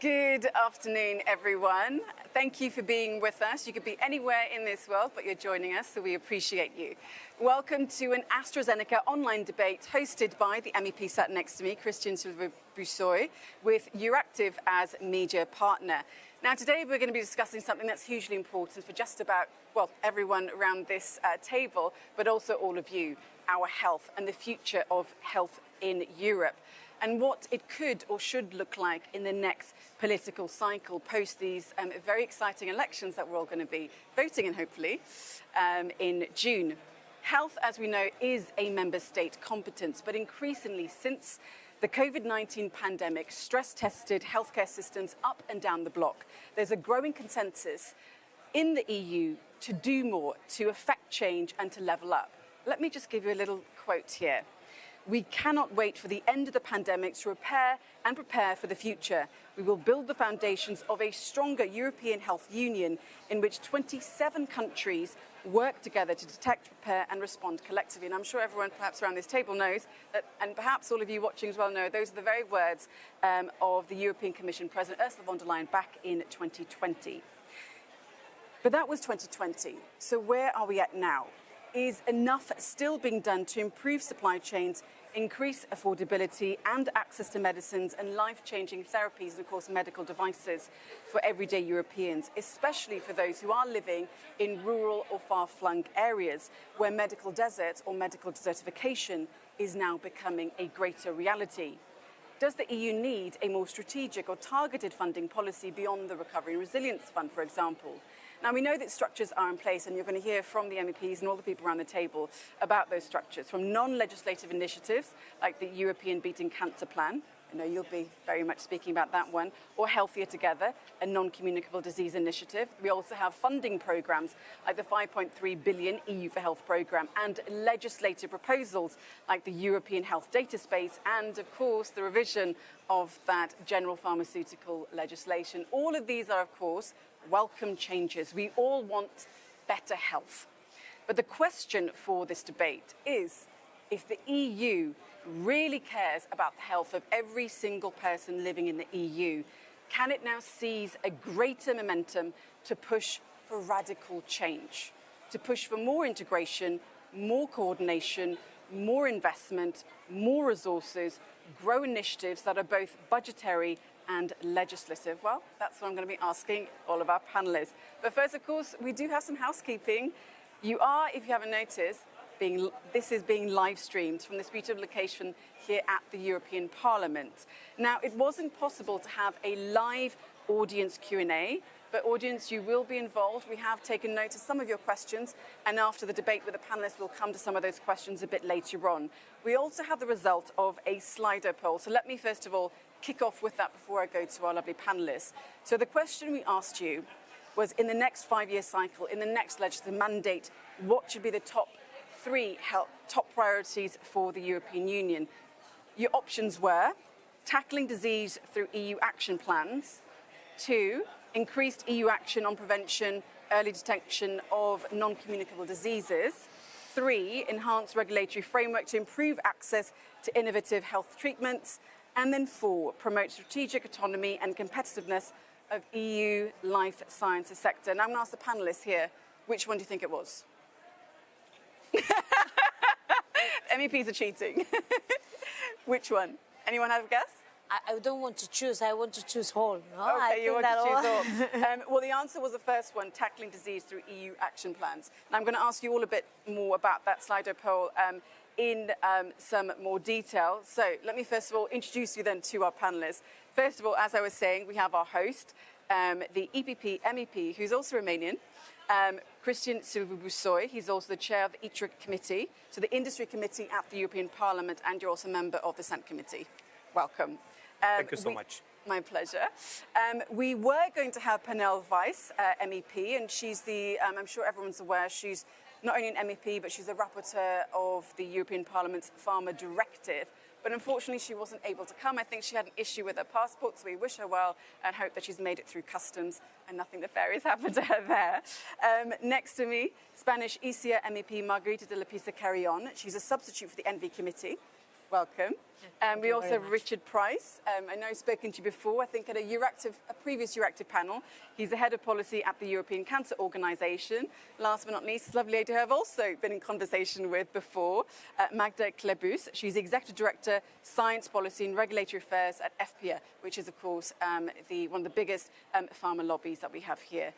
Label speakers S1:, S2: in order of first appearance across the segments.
S1: Good afternoon, everyone. Thank you for being with us. You could be anywhere in this world, but you're joining us, so we appreciate you. Welcome to an AstraZeneca online debate hosted by the MEP sat next to me, Christian Silva-Busoy, with Euractiv as media partner. Now, today we're going to be discussing something that's hugely important for just about, well, everyone around this table, but also all of you, our health and the future of health in Europe, and what it could or should look like in the next political cycle post these very exciting elections that we're all going to be voting in, hopefully, in June. Health, as we know, is a member state competence, but increasingly since the COVID-19 pandemic stress-tested healthcare systems up and down the block, there's a growing consensus in the EU to do more, to affect change and to level up. Let me just give you a little quote here. We cannot wait for the end of the pandemic to repair and prepare for the future. We will build the foundations of a stronger European health union in which 27 countries work together to detect, prepare and respond collectively. And I'm sure everyone perhaps around this table knows that, and perhaps all of you watching as well know, those are the very words of the European Commission President Ursula von der Leyen back in 2020. But that was 2020. So where are we at now? Is enough still being done to improve supply chains, increase affordability and access to medicines and life-changing therapies and, of course, medical devices for everyday Europeans, especially for those who are living in rural or far-flung areas where medical desert or medical desertification is now becoming a greater reality? Does the EU need a more strategic or targeted funding policy beyond the Recovery and Resilience Fund, for example? Now, we know that structures are in place, and you're going to hear from the MEPs and all the people around the table about those structures, from non-legislative initiatives like the European Beating Cancer Plan. I know you'll be very much speaking about that one, or Healthier Together, a non-communicable disease initiative. We also have funding programs like the 5.3 billion EU for Health programme and legislative proposals like the European Health Data Space and, of course, the revision of that General Pharmaceutical Legislation. All of these are, of course, welcome changes. We all want better health. But the question for this debate is, if the EU really cares about the health of every single person living in the EU, can it now seize a greater momentum to push for radical change, to push for more integration, more coordination, more investment, more resources, grow initiatives that are both budgetary and legislative? Well, that's what I'm going to be asking all of our panelists. But first, of course, we do have some housekeeping. You are, if you haven't noticed, this is being live streamed from this beautiful location here at the European Parliament. Now, it wasn't possible to have a live audience Q&A, but audience, you will be involved. We have taken note of some of your questions, and after the debate with the panelists, we'll come to some of those questions a bit later on. We also have the result of a Slido poll. So let me first of all kick off with that before I go to our lovely panelists. So the question we asked you was, in the next 5-year cycle, in the next legislative mandate, what should be the top priorities for the European Union? Your options were tackling disease through EU action plans, 2, increased EU action on prevention, early detection of non-communicable diseases, 3, enhanced regulatory framework to improve access to innovative health treatments, and then 4, promote strategic autonomy and competitiveness of EU life sciences sector. Now I'm going to ask the panelists here, which one do you think it was? MEPs are cheating. Which one? Anyone have a guess?
S2: I don't want to choose. I want to choose all. No?
S1: Okay, you want to choose all. Well, the answer was the first one, tackling disease through EU action plans. And I'm going to ask you all a bit more about that Slido poll in some more detail. So let me first of all introduce you then to our panelists. First of all, as I was saying, we have our host, the EPP MEP, who's also Romanian, Christian Silviu-Bușoi. He's also the chair of the ITRE committee, so the industry committee at the European Parliament, and you're also a member of the Sant committee. Welcome.
S3: Thank you so much.
S1: My pleasure. We were going to have Penel Weiss, MEP, and she's the, I'm sure everyone's aware, she's not only an MEP, but she's the rapporteur of the European Parliament's Pharma directive. But unfortunately, she wasn't able to come. I think she had an issue with her passport, so we wish her well and hope that she's made it through customs and nothing nefarious happened to her there. Next to me, Spanish ECR MEP Margarita de la Pisa Carrion. She's a substitute for the ENVI committee. Welcome. We also have Richard Price. I know I've spoken to you before, I think at a previous Euractiv panel. He's the head of policy at the European Cancer Organization. Last but not least, it's lovely to have also been in conversation with before, Magda Klebus. She's the executive director, science policy and regulatory affairs at FPA, which is, of course, one of the biggest pharma lobbies that we have here,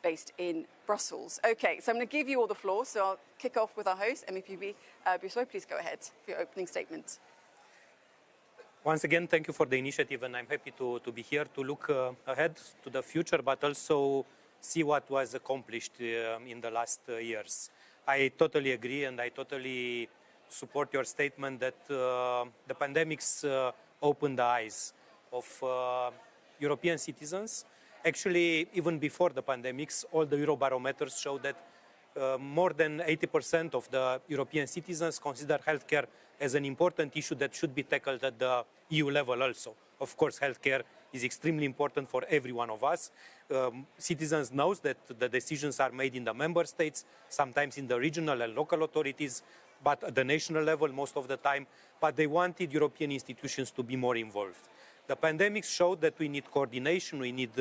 S1: based in Brussels. Okay, so I'm going to give you all the floor. So I'll kick off with our host, MEP Bușoi. Please go ahead for your opening statement.
S3: Once again, thank you for the initiative, and I'm happy to be here to look ahead to the future, but also see what was accomplished in the last years. I totally agree, and I totally support your statement that the pandemics opened the eyes of European citizens. Actually, even before the pandemics, all the Eurobarometers show that more than 80% of the European citizens consider healthcare as an important issue that should be tackled at the EU level also. Of course, healthcare is extremely important for every one of us. Citizens know that the decisions are made in the member states, sometimes in the regional and local authorities, but at the national level most of the time. But they wanted European institutions to be more involved. The pandemic showed that we need coordination, we need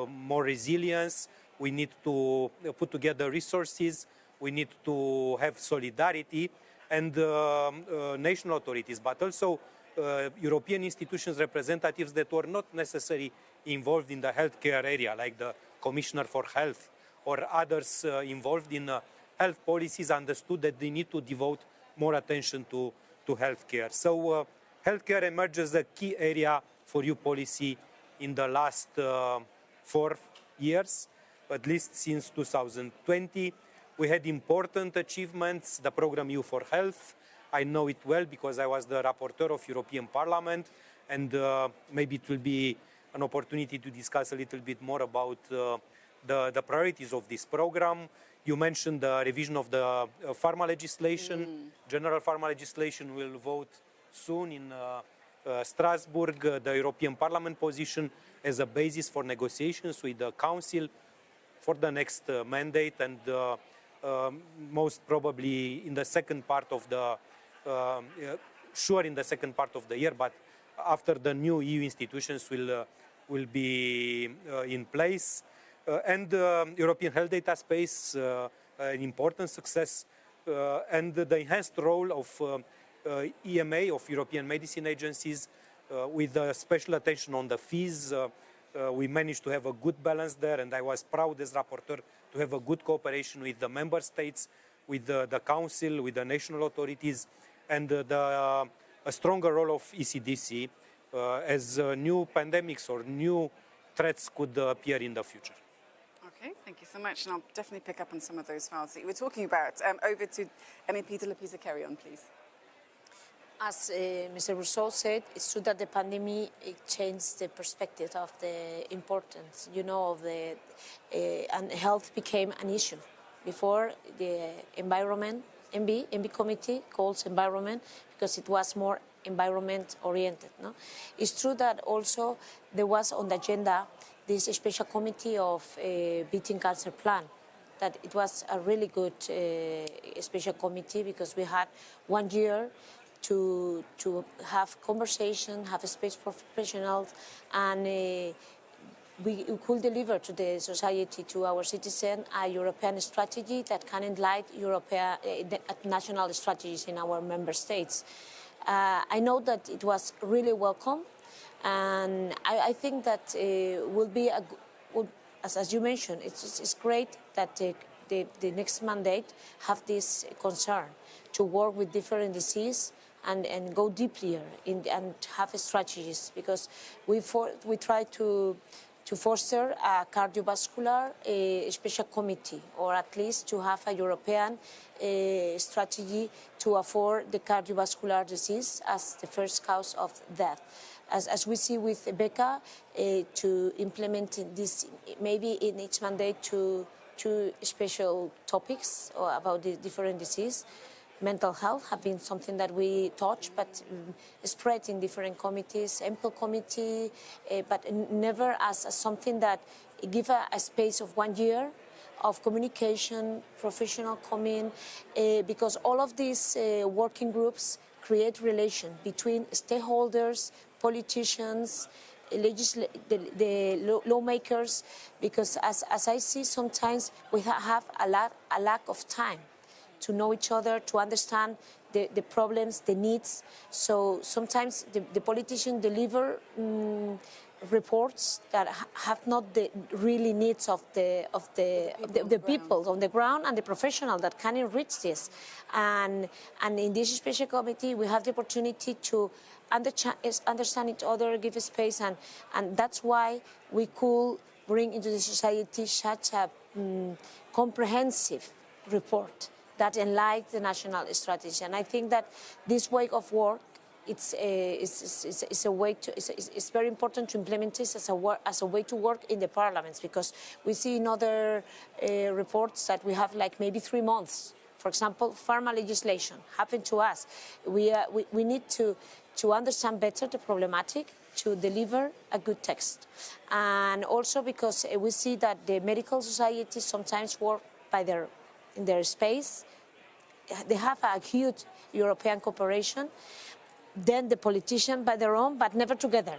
S3: more resilience, we need to put together resources, we need to have solidarity, and national authorities, but also European institutions representatives that were not necessarily involved in the healthcare area, like the Commissioner for Health or others involved in health policies, understood that they need to devote more attention to healthcare. So healthcare emerges a key area for EU policy in the last 4 years, at least since 2020. We had important achievements, the program EU for Health. I know it well because I was the rapporteur of European Parliament, and maybe it will be an opportunity to discuss a little bit more about the priorities of this program. You mentioned the revision of the Pharma legislation. General Pharma legislation will vote soon in Strasbourg. The European Parliament position as a basis for negotiations with the Council for the next mandate, and most probably in the second part of the, in the second part of the year, but after the new EU institutions will be in place. And the European Health Data Space, an important success, and the enhanced role of EMA, of European Medicine Agencies, with special attention on the fees. We managed to have a good balance there, and I was proud as rapporteur to have a good cooperation with the member states, with the council, with the national authorities, and a stronger role of ECDC as new pandemics or new threats could appear in the future.
S1: Okay, thank you so much, and I'll definitely pick up on some of those files that you were talking about. Over to MEP de la Pisa Carrion, please.
S2: As Mr. Bușoi said, it's true that the pandemic changed the perspective of the importance, of the, and health became an issue. Before, the environment, MB committee calls environment because it was more environment oriented. No? It's true that also there was on the agenda this special committee of beating cancer plan. That it was a really good special committee because we had 1 year to have conversation, have a space for professionals, and we could deliver to the society, to our citizens, a European strategy that can enlighten European national strategies in our member states. I know that it was really welcome, and I think that will be a good, as you mentioned, it's great that the next mandate have this concern to work with different diseases and go deeper and have strategies, because we try to foster a cardiovascular special committee, or at least to have a European strategy to avoid the cardiovascular disease as the first cause of death. As we see with Becca, to implement this, maybe in each mandate, two special topics about the different diseases. Mental health have been something that we touch, but spread in different committees, ample committee, but never as something that give a space of 1 year of communication, professional coming, because all of these working groups create relation between stakeholders, politicians, the lawmakers, because as I see, sometimes we have a lack of time to know each other, to understand the problems, the needs. So sometimes the politicians deliver reports that have not the really needs of the people on the ground and the professional that can enrich this. And in this special committee, we have the opportunity to understand each other, give space, and that's why we could bring into the society such a comprehensive report that enlightens the national strategy. And I think that this way of work, it's very important to implement this as a way to work in the parliaments, because we see in other reports that we have like maybe 3 months. For example, Pharma legislation happened to us. We need to understand better the problematic to deliver a good text. And also because we see that the medical societies sometimes work in their space. They have a huge European cooperation. Then the politicians by their own, but never together.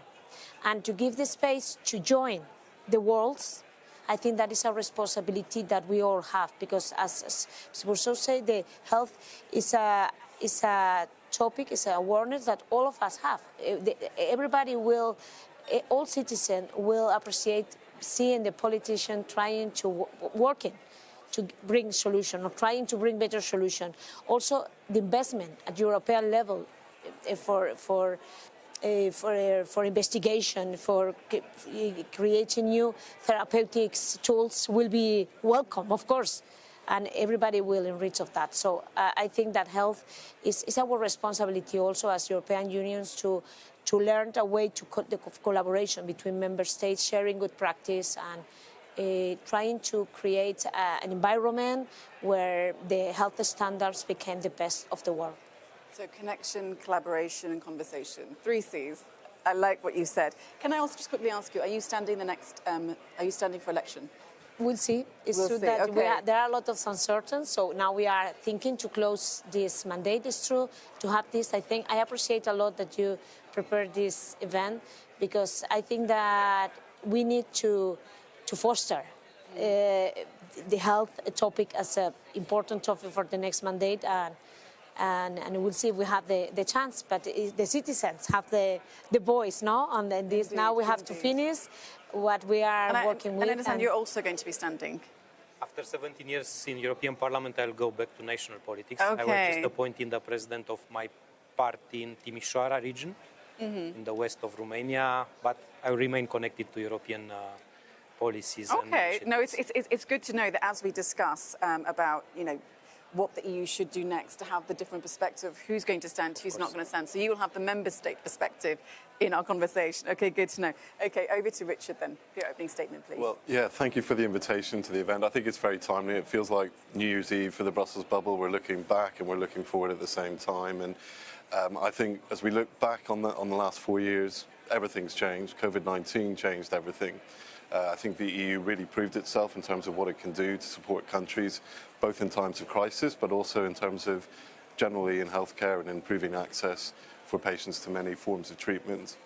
S2: And to give the space to join the worlds, I think that is a responsibility that we all have, because as Rousseau said, the health is a topic, is an awareness that all of us have. Everybody will, all citizens will appreciate seeing the politician trying to working to bring solution, or trying to bring better solution. Also, the investment at European level for investigation, for creating new therapeutics tools will be welcome, of course, and everybody will enrich of that. So I think that health is our responsibility also as European unions to learn a way to collaboration between member states, sharing good practice, and trying to create an environment where the health standards become the best of the world.
S1: So connection, collaboration, and conversation. 3 C's. I like what you said. Can I also just quickly ask you, are you standing for election?
S2: We'll see. It's
S1: we'll
S2: true
S1: see.
S2: that
S1: Okay.
S2: there are a lot of uncertainties. So now we are thinking to close this mandate. It's true to have this. I think I appreciate a lot that you prepared this event, because I think that we need to foster the health topic as an important topic for the next mandate, and we'll see if we have the chance. But the citizens have the voice, no? And then this, now we have to finish what we are working with.
S1: And I understand you're also going to be standing.
S3: After 17 years in European Parliament, I'll go back to national politics.
S1: Okay.
S3: I was just appointed the president of my party in Timișoara region, in the west of Romania, but I remain connected to European policies.
S1: Okay,
S3: and
S1: no, it's good to know that as we discuss about, what the EU should do next, to have the different perspective of who's going to stand, who's not going to stand. So you will have the member state perspective in our conversation. Okay, good to know. Okay, over to Richard then, for your opening statement, please.
S4: Well, yeah, thank you for the invitation to the event. I think it's very timely. It feels like New Year's Eve for the Brussels bubble. We're looking back and we're looking forward at the same time. And I think as we look back on the last 4 years, everything's changed. COVID-19 changed everything. I think the EU really proved itself in terms of what it can do to support countries, both in times of crisis, but also in terms of generally in healthcare and improving access for patients to many forms of treatment.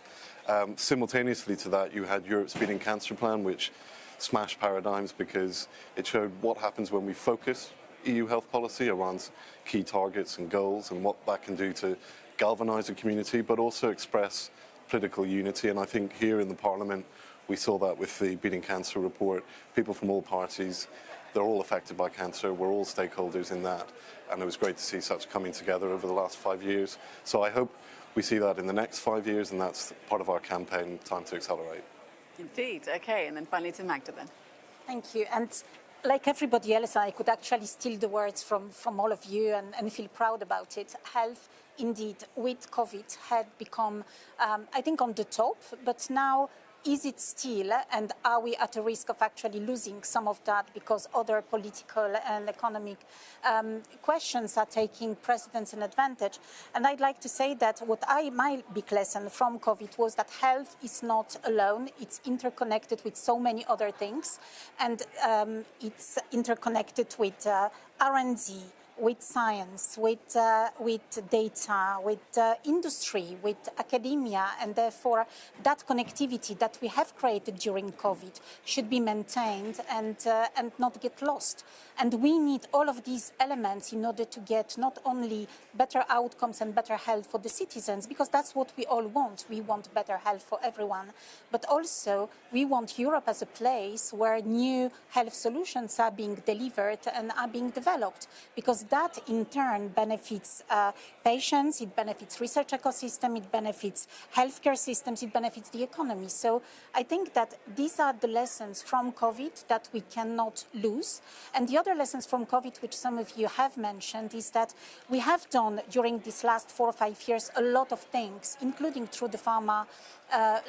S4: Simultaneously to that, you had Europe's Beating Cancer Plan, which smashed paradigms because it showed what happens when we focus EU health policy around key targets and goals, and what that can do to galvanise a community, but also express political unity. And I think here in the Parliament, we saw that with the Beating Cancer report. People from all parties they're all affected by cancer. We're all stakeholders in that. And it was great to see such coming together over the last 5 years. So I hope we see that in the next 5 years, and that's part of our campaign, Time to Accelerate.
S1: Indeed. Okay, and then finally to Magda then.
S5: Thank you. And like everybody else, I could actually steal the words from all of you and feel proud about it. Health, indeed, with COVID had become, I think, on the top, but now is it still, and are we at a risk of actually losing some of that because other political and economic questions are taking precedence and advantage? And I'd like to say that my big lesson from COVID was that health is not alone. It's interconnected with so many other things, and it's interconnected with R&D, with science, with data, with industry, with academia, and therefore that connectivity that we have created during COVID should be maintained and not get lost. And we need all of these elements in order to get not only better outcomes and better health for the citizens, because that's what we all want. We want better health for everyone, but also we want Europe as a place where new health solutions are being delivered and are being developed, because that in turn benefits patients, it benefits research ecosystem, it benefits healthcare systems, it benefits the economy. So I think that these are the lessons from COVID that we cannot lose. And the other lessons from COVID, which some of you have mentioned, is that we have done during these last 4 or 5 years a lot of things, including through the Pharma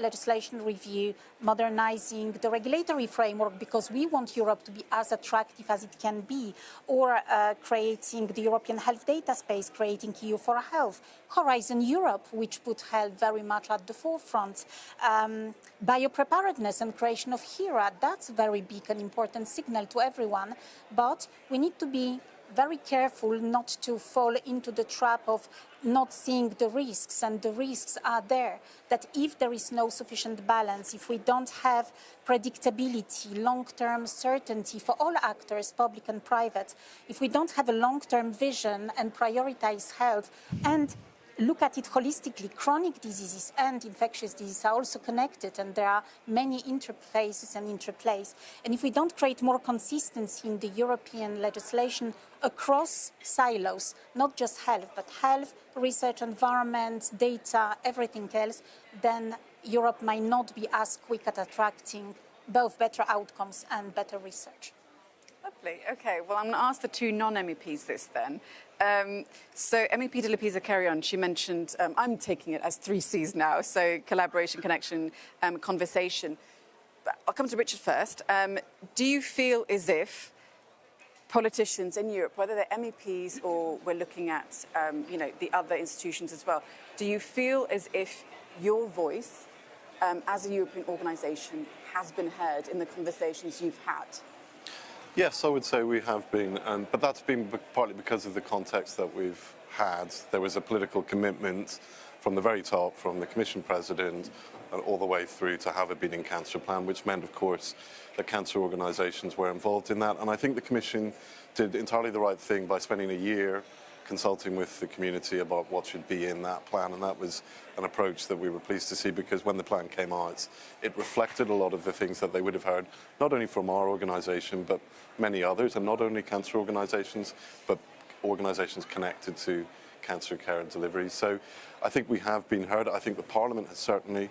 S5: legislation review, modernizing the regulatory framework because we want Europe to be as attractive as it can be, or creating the European health data space, creating EU for Health, Horizon Europe, which put health very much at the forefront, biopreparedness and creation of HERA. That's a very big and important signal to everyone, but we need to be very careful not to fall into the trap of not seeing the risks, and the risks are there, that if there is no sufficient balance, if we don't have predictability, long-term certainty for all actors, public and private, if we don't have a long-term vision and prioritize health and look at it holistically, chronic diseases and infectious diseases are also connected, and there are many interfaces and interplays. And if we don't create more consistency in the European legislation across silos, not just health, but health, research, environment, data, everything else, then Europe might not be as quick at attracting both better outcomes and better research.
S1: Lovely. Okay, well, I'm going to ask the two non-MEPs this then. So MEP de Lapisa Carrion, she mentioned, I'm taking it as 3 C's now, so collaboration, connection, conversation. But I'll come to Richard first. Do you feel as if politicians in Europe, whether they're MEPs or we're looking at the other institutions as well, do you feel as if your voice as a European organisation has been heard in the conversations you've had?
S4: Yes, I would say we have been, but that's been partly because of the context that we've had. There was a political commitment from the very top, from the Commission President, all the way through to have a beating cancer plan, which meant, of course, that cancer organisations were involved in that. And I think the Commission did entirely the right thing by spending a year consulting with the community about what should be in that plan, and that was an approach that we were pleased to see, because when the plan came out, it reflected a lot of the things that they would have heard, not only from our organisation, but many others, and not only cancer organisations, but organisations connected to cancer care and delivery. So I think we have been heard. I think the Parliament has certainly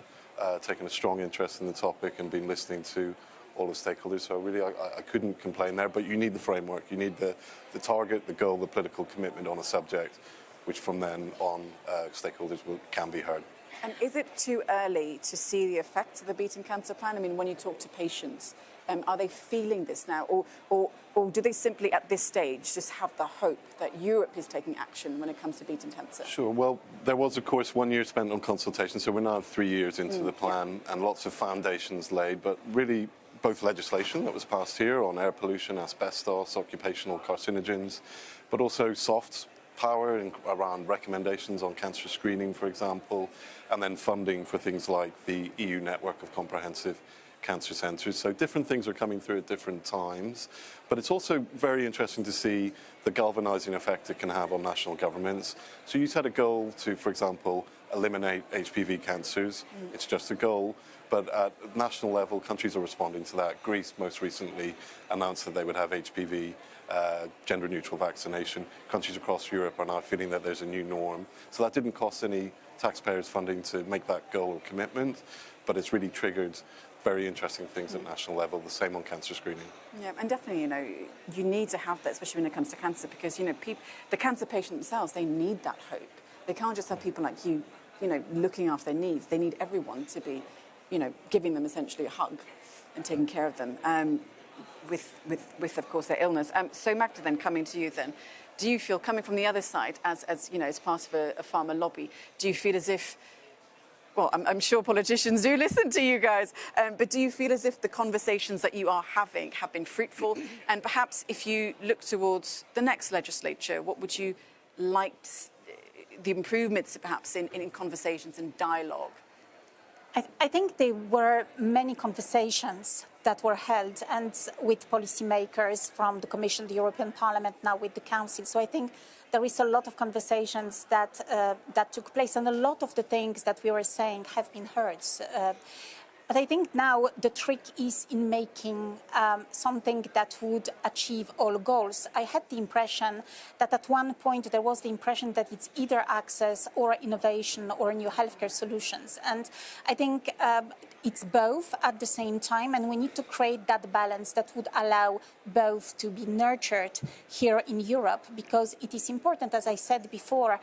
S4: taken a strong interest in the topic and been listening to all the stakeholders. So really, I couldn't complain there, but you need the framework. You need the target, the goal, the political commitment on a subject, which from then on, stakeholders can be heard.
S1: And is it too early to see the effects of the Beating Cancer Plan? I mean, when you talk to patients, are they feeling this now? Or do they simply, at this stage, just have the hope that Europe is taking action when it comes to beating cancer?
S4: Sure. Well, there was, of course, 1 year spent on consultation, so we're now 3 years into the plan, and lots of foundations laid, but really both legislation that was passed here on air pollution, asbestos, occupational carcinogens, but also soft power around recommendations on cancer screening, for example, and then funding for things like the EU network of comprehensive cancer centres. So different things are coming through at different times. But it's also very interesting to see the galvanising effect it can have on national governments. So you set a goal to, for example, eliminate HPV cancers. It's just a goal. But at national level, countries are responding to that. Greece most recently announced that they would have HPV gender-neutral vaccination. Countries across Europe are now feeling that there's a new norm. So that didn't cost any taxpayers' funding to make that goal or commitment, but it's really triggered very interesting things at national level, the same on cancer screening.
S1: Yeah, and definitely, you need to have that, especially when it comes to cancer, because, the cancer patient themselves, they need that hope. They can't just have people like you, looking after their needs. They need everyone to be, giving them essentially a hug and taking care of them with of course, their illness. So Magda, then, coming to you then, do you feel, coming from the other side, as part of a pharma lobby, do you feel as if, well, I'm sure politicians do listen to you guys, but do you feel as if the conversations that you are having have been fruitful? And perhaps if you look towards the next legislature, what would you like the improvements perhaps in conversations and dialogue?
S5: I think there were many conversations that were held, and with policymakers from the Commission, the European Parliament, now with the Council. So I think there is a lot of conversations that took place, and a lot of the things that we were saying have been heard. But I think now the trick is in making something that would achieve all goals. I had the impression that at one point there was the impression that it's either access or innovation or new healthcare solutions. And I think it's both at the same time, and we need to create that balance that would allow both to be nurtured here in Europe, because it is important, as I said before,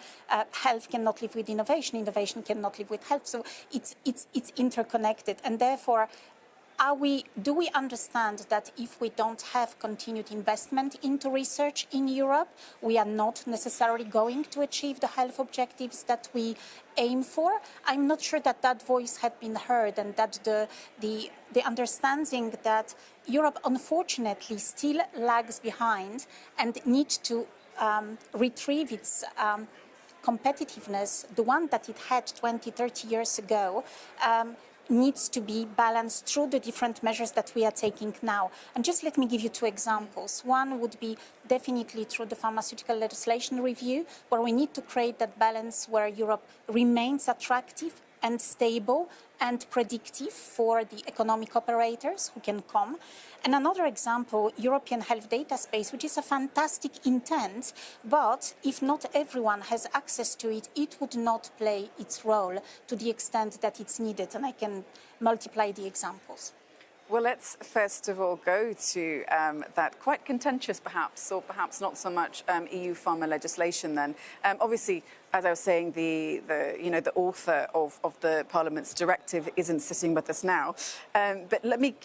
S5: health cannot live with innovation, innovation cannot live with health, so it's interconnected, and therefore do we understand that if we don't have continued investment into research in Europe, we are not necessarily going to achieve the health objectives that we aim for? I'm not sure that that voice had been heard, and that the understanding that Europe unfortunately still lags behind and needs to retrieve its competitiveness, the one that it had 20, 30 years ago, needs to be balanced through the different measures that we are taking now. And just let me give you two examples. One would be definitely through the pharmaceutical legislation review, where we need to create that balance where Europe remains attractive and stable and predictive for the economic operators who can come. And another example, European health data space, which is a fantastic intent, but if not everyone has access to it, it would not play its role to the extent that it's needed. And I can multiply the examples.
S1: Well, let's first of all go to that quite contentious, perhaps, or perhaps not so much, EU pharma legislation. Then, obviously, as I was saying, the author of the Parliament's directive isn't sitting with us now. But let me.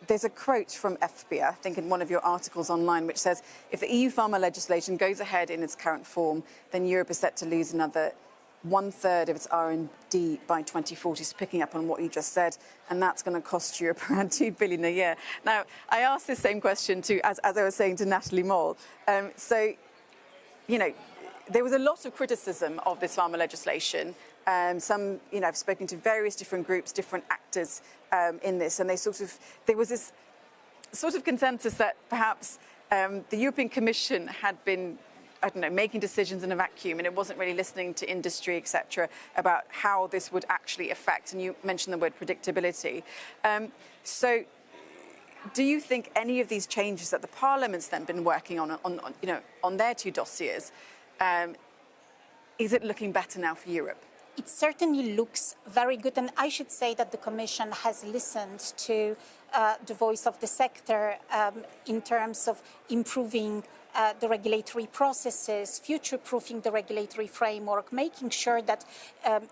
S1: There's a quote from FBI, I think, in one of your articles online, which says, "If the EU pharma legislation goes ahead in its current form, then Europe is set to lose another 1/3 of its R&D by 2040, so picking up on what you just said, and that's going to cost Europe around 2 billion a year." Now, I asked this same question to, as I was saying, to Natalie Moll. There was a lot of criticism of this pharma legislation. Some, I've spoken to various different groups, different actors in this, and there was this sort of consensus that perhaps the European Commission had been, making decisions in a vacuum, and it wasn't really listening to industry, etc., about how this would actually affect. And you mentioned the word predictability. So, do you think any of these changes that the Parliament's then been working on their two dossiers, is it looking better now for Europe?
S5: It certainly looks very good, and I should say that the Commission has listened to the voice of the sector in terms of improving the regulatory processes, future-proofing the regulatory framework, making sure that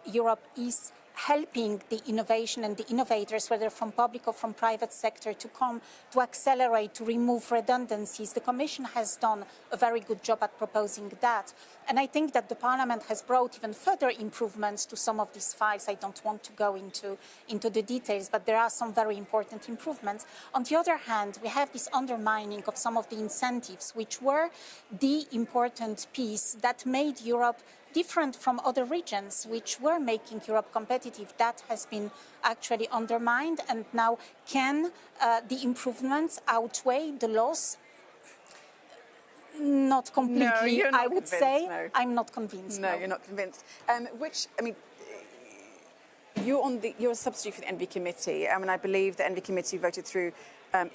S5: Europe is helping the innovation and the innovators, whether from public or from private sector, to come to accelerate, to remove redundancies. The Commission has done a very good job at proposing that. And I think that the Parliament has brought even further improvements to some of these files. I don't want to go into the details, but there are some very important improvements. On the other hand, we have this undermining of some of the incentives, which were the important piece that made Europe different from other regions which were making Europe competitive. That has been actually undermined, and now can the improvements outweigh the loss? Not completely,
S1: No, you're not
S5: I would
S1: convinced,
S5: say.
S1: no.
S5: I'm not convinced.
S1: No, you're not convinced. You're a substitute for the Envy Committee, and I believe the Envy Committee voted through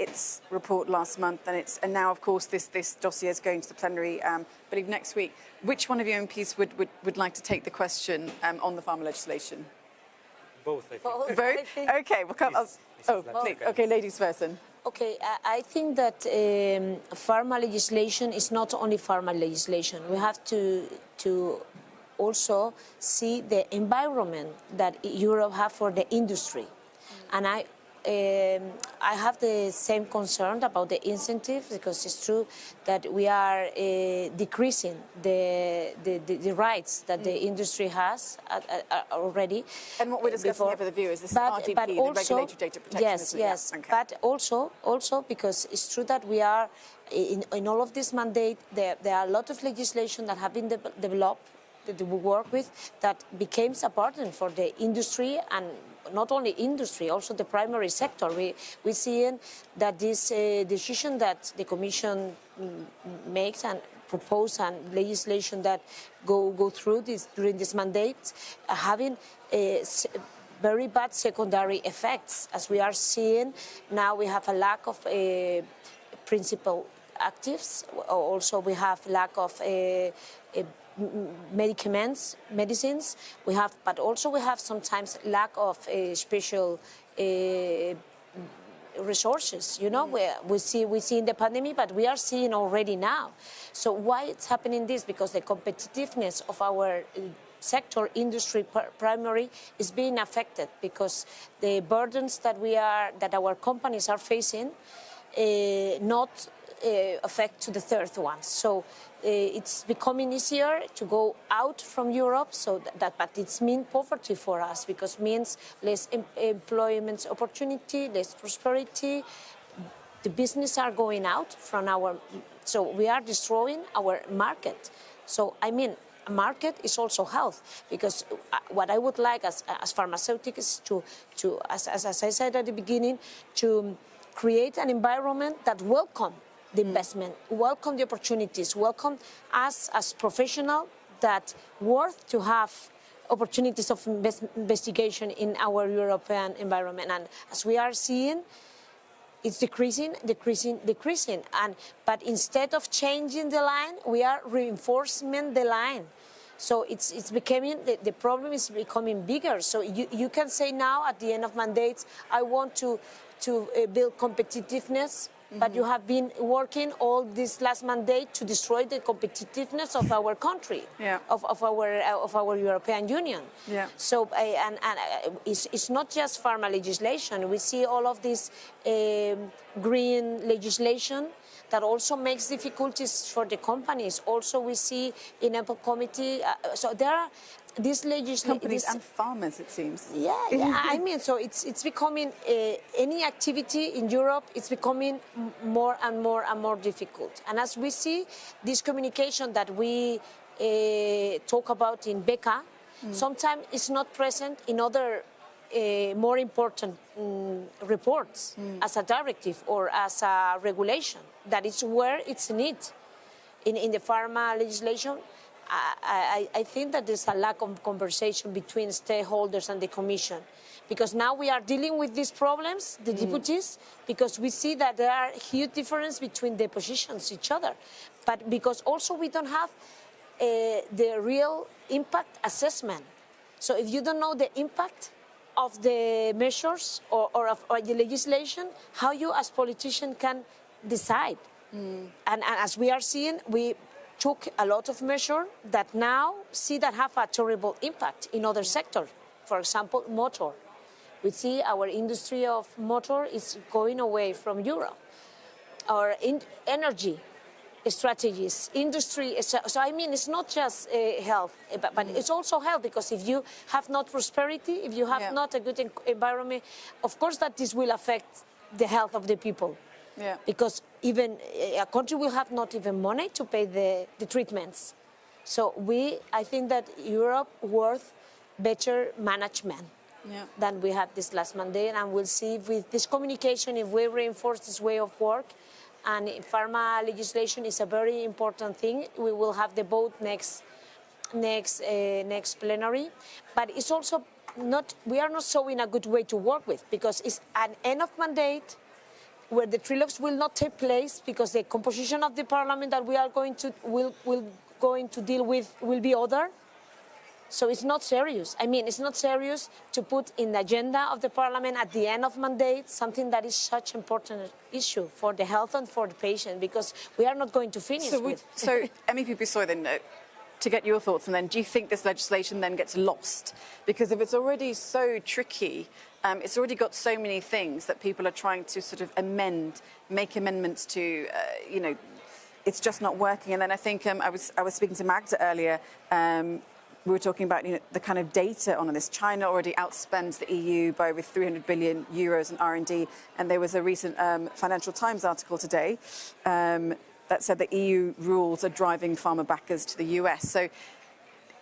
S1: its report last month, and now, of course, this dossier is going to the plenary, I believe, next week. Which one of you MPs would like to take the question on the pharma legislation?
S3: Both, I think.
S2: Both.
S1: Vote? Okay, we'll come. Please. Okay, ladies first then.
S2: Okay, I think that pharma legislation is not only pharma legislation. We have to also see the environment that Europe has for the industry. And I have the same concern about the incentives, because it's true that we are decreasing the rights that the industry has already.
S1: And what we're discussing here for the viewers, this is RDP, the Regulatory Data Protection.
S2: Yes, yes.
S1: Okay.
S2: But also because it's true that we are, in all of this mandate, there are a lot of legislation that have been developed, that we work with, that becomes a burden for the industry, and not only industry, also the primary sector. We see that this decision that the Commission makes and propose and legislation that go through during this mandate having very bad secondary effects, as we are seeing now. We have a lack of principal actives. Also, we have lack of medicines. But also we have sometimes lack of special resources. You know, we see in the pandemic, but we are seeing already now. So why it's happening this? Because the competitiveness of our sector, industry, primary, is being affected, because the burdens that our companies are facing not affect to the third one. So it's becoming easier to go out from Europe, but it's mean poverty for us, because means less employment opportunity, less prosperity. The business are going out from so we are destroying our market. So I mean, market is also health, because what I would like as pharmaceuticals to as I said at the beginning, to create an environment that welcome the investment, welcome the opportunities, welcome us as professionals that worth to have opportunities of investigation in our European environment. And as we are seeing, it's decreasing. But instead of changing the line, we are reinforcing the line. So it's becoming, the problem is becoming bigger. So you can say now at the end of mandates, I want to build competitiveness, but you have been working all this last mandate to destroy the competitiveness of our country, of our European Union. Yeah. So it's not just pharma legislation. We see all of this green legislation that also makes difficulties for the companies. Also, we see in Apple Committee. So there are these legislation
S1: companies and farmers, it seems.
S2: Yeah. I mean, so it's becoming any activity in Europe. It's becoming more and more difficult. And as we see, this communication that we talk about in BECA, sometimes it's not present in other more important reports as a directive or as a regulation. That is where it's needed. In the pharma legislation, I think that there's a lack of conversation between stakeholders and the Commission, because now we are dealing with these problems, the deputies, because we see that there are huge differences between the positions each other, but because also we don't have the real impact assessment. So if you don't know the impact of the measures or the legislation, how you as politicians can decide. And as we are seeing, we took a lot of measures that now see that have a terrible impact in other sectors. For example, motor. We see our industry of motor is going away from Europe. Or energy strategies, industry. So I mean, it's not just health, but it's also health, because if you have not prosperity, if you have not a good environment, of course that this will affect the health of the people. Because even a country will have not even money to pay the treatments. So I think that Europe worth better management than we had this last mandate, and we'll see if with this communication, if we reinforce this way of work, and pharma legislation is a very important thing. We will have the vote next plenary, but it's also not. We are not showing a good way to work with, because it's an end of mandate where the trilogues will not take place, because the composition of the parliament that we are going to deal with will be other. So it's not serious. I mean, it's not serious to put in the agenda of the parliament at the end of mandate something that is such an important issue for the health and for the patient, because we are not going to finish with.
S1: So MEP Bussoy, then, to get your thoughts, and then do you think this legislation then gets lost? Because if it's already so tricky, it's already got so many things that people are trying to sort of make amendments to, it's just not working. And then I think I was speaking to Magda earlier. We were talking about the kind of data on this. China already outspends the EU by over 300 billion euros in R&D, and there was a recent Financial Times article today that said that EU rules are driving pharma backers to the US. So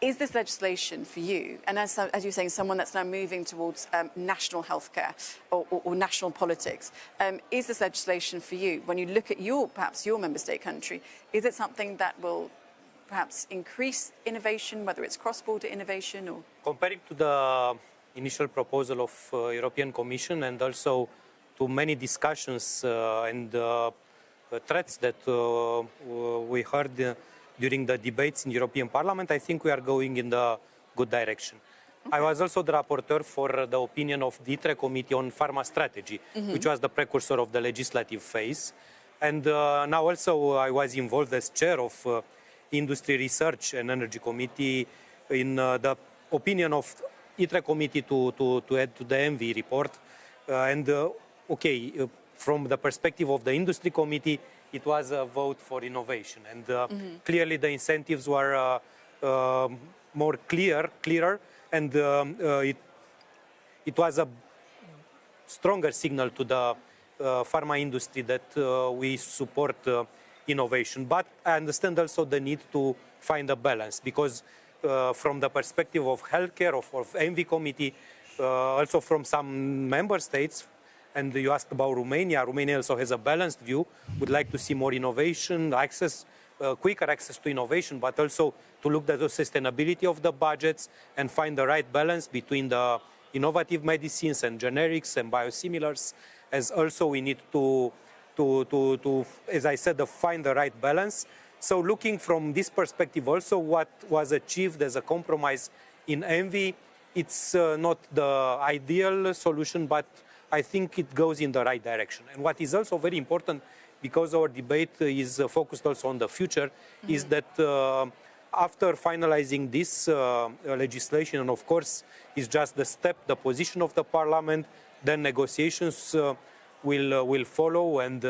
S1: is this legislation for you? And as you're saying, someone that's now moving towards national healthcare or national politics, is this legislation for you? When you look at perhaps your member state country, is it something that will perhaps increase innovation, whether it's cross-border innovation or?
S3: Comparing to the initial proposal of European Commission, and also to many discussions and threats that we heard during the debates in the European Parliament, I think we are going in the good direction. Okay. I was also the rapporteur for the opinion of the ITRE Committee on Pharma Strategy, which was the precursor of the legislative phase. And now also I was involved as chair of Industry Research and Energy Committee in the opinion of ITRE Committee to add to the ENVI report. From the perspective of the Industry Committee, it was a vote for innovation. And clearly the incentives were more clearer, and it was a stronger signal to the pharma industry that we support innovation. But I understand also the need to find a balance, because from the perspective of healthcare, of ENVI committee, also from some member states, and you asked about Romania. Romania also has a balanced view, would like to see more innovation, quicker access to innovation, but also to look at the sustainability of the budgets and find the right balance between the innovative medicines and generics and biosimilars, as also we need to as I said, find the right balance. So looking from this perspective also, what was achieved as a compromise in ENVI, it's not the ideal solution, but I think it goes in the right direction. And what is also very important, because our debate is focused also on the future, is that after finalizing this legislation, and of course, it's just the step, the position of the Parliament, then negotiations will follow, and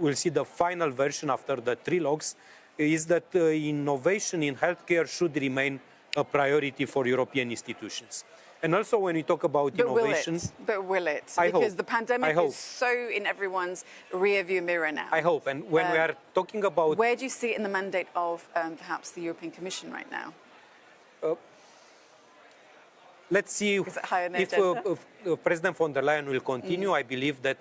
S3: we'll see the final version after the trilogues, is that innovation in healthcare should remain a priority for European institutions. And also when we talk about innovation...
S1: But will it? Because the pandemic is so in everyone's rear-view mirror now.
S3: I hope. And when we are talking about...
S1: Where do you see it in the mandate of perhaps the European Commission right now?
S3: Let's see if President von der Leyen will continue. I believe that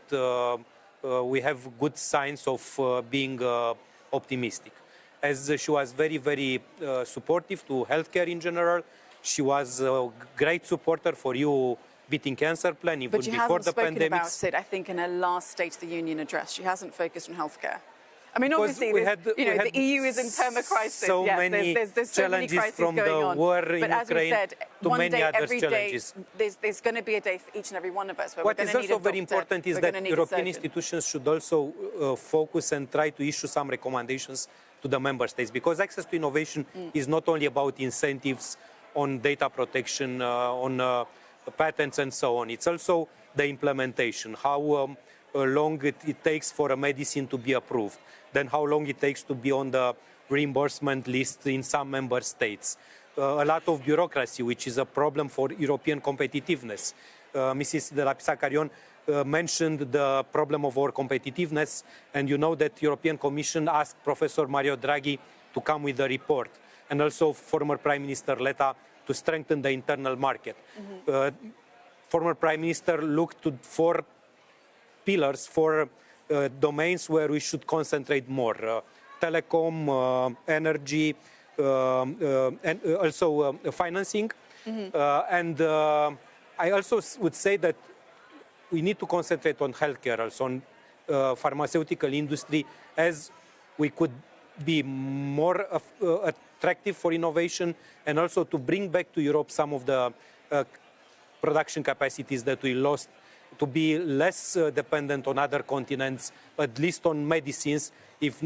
S3: we have good signs of being optimistic. As she was very, very supportive to healthcare in general. She was a great supporter for you beating cancer plan even before the pandemic. But she hasn't spoken about it,
S1: I think, in her last State of the Union address. She hasn't focused on healthcare. I mean, obviously, the EU is in perma-crisis.
S3: So many there's challenges from the war in Ukraine to many other challenges.
S1: There's going to be a day for each and every one of us.
S3: What is also very important is that European institutions should also focus and try to issue some recommendations to the member states, because access to innovation is not only about incentives on data protection, on patents and so on. It's also the implementation, how long it takes for a medicine to be approved, then how long it takes to be on the reimbursement list in some member states. A lot of bureaucracy, which is a problem for European competitiveness. Mrs. de la Pisa-Carrion mentioned the problem of our competitiveness, and you know that the European Commission asked Professor Mario Draghi to come with a report. and also former Prime Minister Letta to strengthen the internal market. Former Prime Minister looked to 4 pillars, 4 domains where we should concentrate more. Telecom, energy, and also financing. And I also would say that we need to concentrate on healthcare, also on pharmaceutical industry, as we could be more attractive for innovation, and also to bring back to Europe some of the production capacities that we lost, to be less dependent on other continents, at least on medicines, if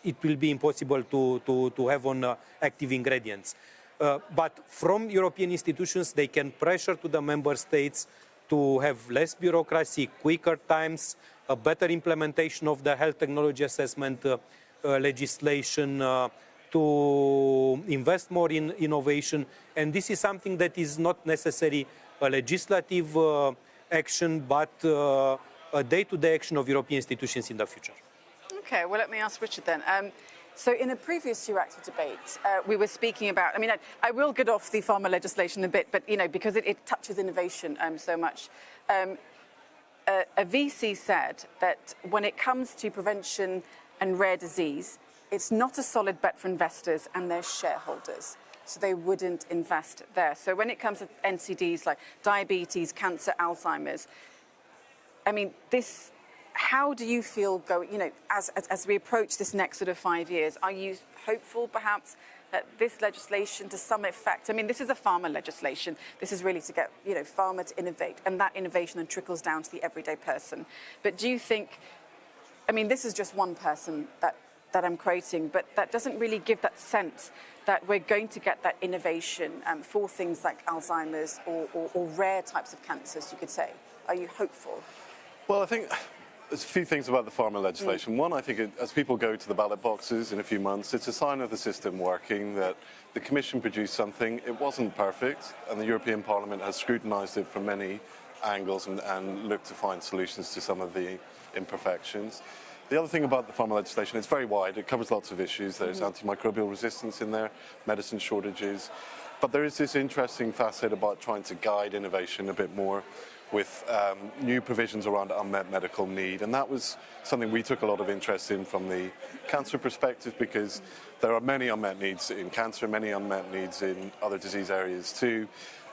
S3: it will be impossible to have on active ingredients. But from European institutions, they can pressure to the member states to have less bureaucracy, quicker times, a better implementation of the health technology assessment legislation, to invest more in innovation. And this is something that is not necessarily a legislative action, but a day-to-day action of European institutions in the future.
S1: Okay, well, let me ask Richard then. So in a previous Euractiv debate, we were speaking about, I mean, I will get off the pharma legislation a bit, but, you know, because it touches innovation so much. A VC said that when it comes to prevention and rare disease, it's not a solid bet for investors and their shareholders. So they wouldn't invest there. So when it comes to NCDs like diabetes, cancer, Alzheimer's, I mean, this, how do you feel going, you know, as we approach this next sort of 5 years? Are you hopeful perhaps that this legislation to some effect, I mean, this is a pharma legislation. This is really to get, you know, pharma to innovate, and that innovation then trickles down to the everyday person. But do you think, I mean, this is just one person that I'm quoting, but that doesn't really give that sense that we're going to get that innovation for things like Alzheimer's or rare types of cancers, you could say. Are you hopeful?
S4: Well, I think there's a few things about the pharma legislation. One, I think as people go to the ballot boxes in a few months, it's a sign of the system working, that the Commission produced something. It wasn't perfect, and the European Parliament has scrutinised it from many angles and looked to find solutions to some of the imperfections. The other thing about the pharma legislation, it's very wide. It covers lots of issues. There's antimicrobial resistance in there, medicine shortages. But there is this interesting facet about trying to guide innovation a bit more with new provisions around unmet medical need. And that was something we took a lot of interest in from the cancer perspective, because there are many unmet needs in cancer, many unmet needs in other disease areas too.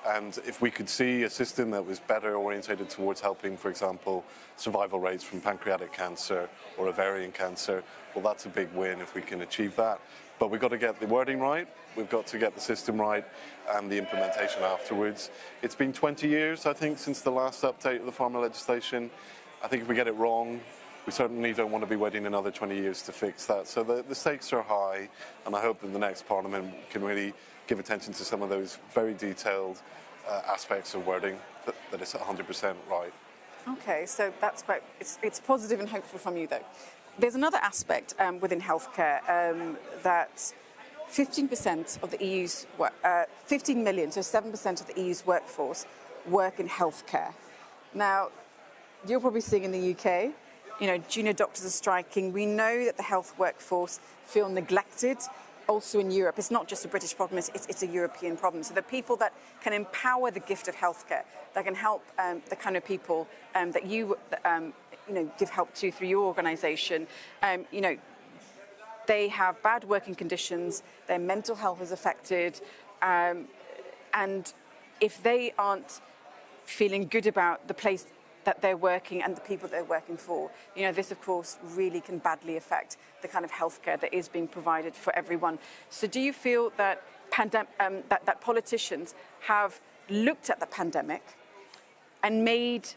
S4: And if we could see a system that was better orientated towards helping, for example, survival rates from pancreatic cancer or ovarian cancer, well, that's a big win if we can achieve that. But we've got to get the wording right, we've got to get the system right, and the implementation afterwards. It's been 20 years, I think, since the last update of the pharma legislation. I think if we get it wrong, we certainly don't want to be waiting another 20 years to fix that. So the stakes are high, and I hope that the next Parliament can really give attention to some of those very detailed aspects of wording that is 100% right.
S1: Okay, so that's quite, it's positive and hopeful from you though. There's another aspect within healthcare that 15% of the EU's, 15 million, so 7% of the EU's workforce work in healthcare. Now, you're probably seeing in the UK, you know, junior doctors are striking. We know that the health workforce feel neglected. Also in Europe, it's not just a British problem, it's a European problem. So the people that can empower the gift of healthcare, that can help the kind of people that you know, give help to through your organisation, you know, they have bad working conditions, their mental health is affected, and if they aren't feeling good about the place that they're working and the people they're working for, you know, this of course really can badly affect the kind of healthcare that is being provided for everyone. So do you feel that that politicians have looked at the pandemic and made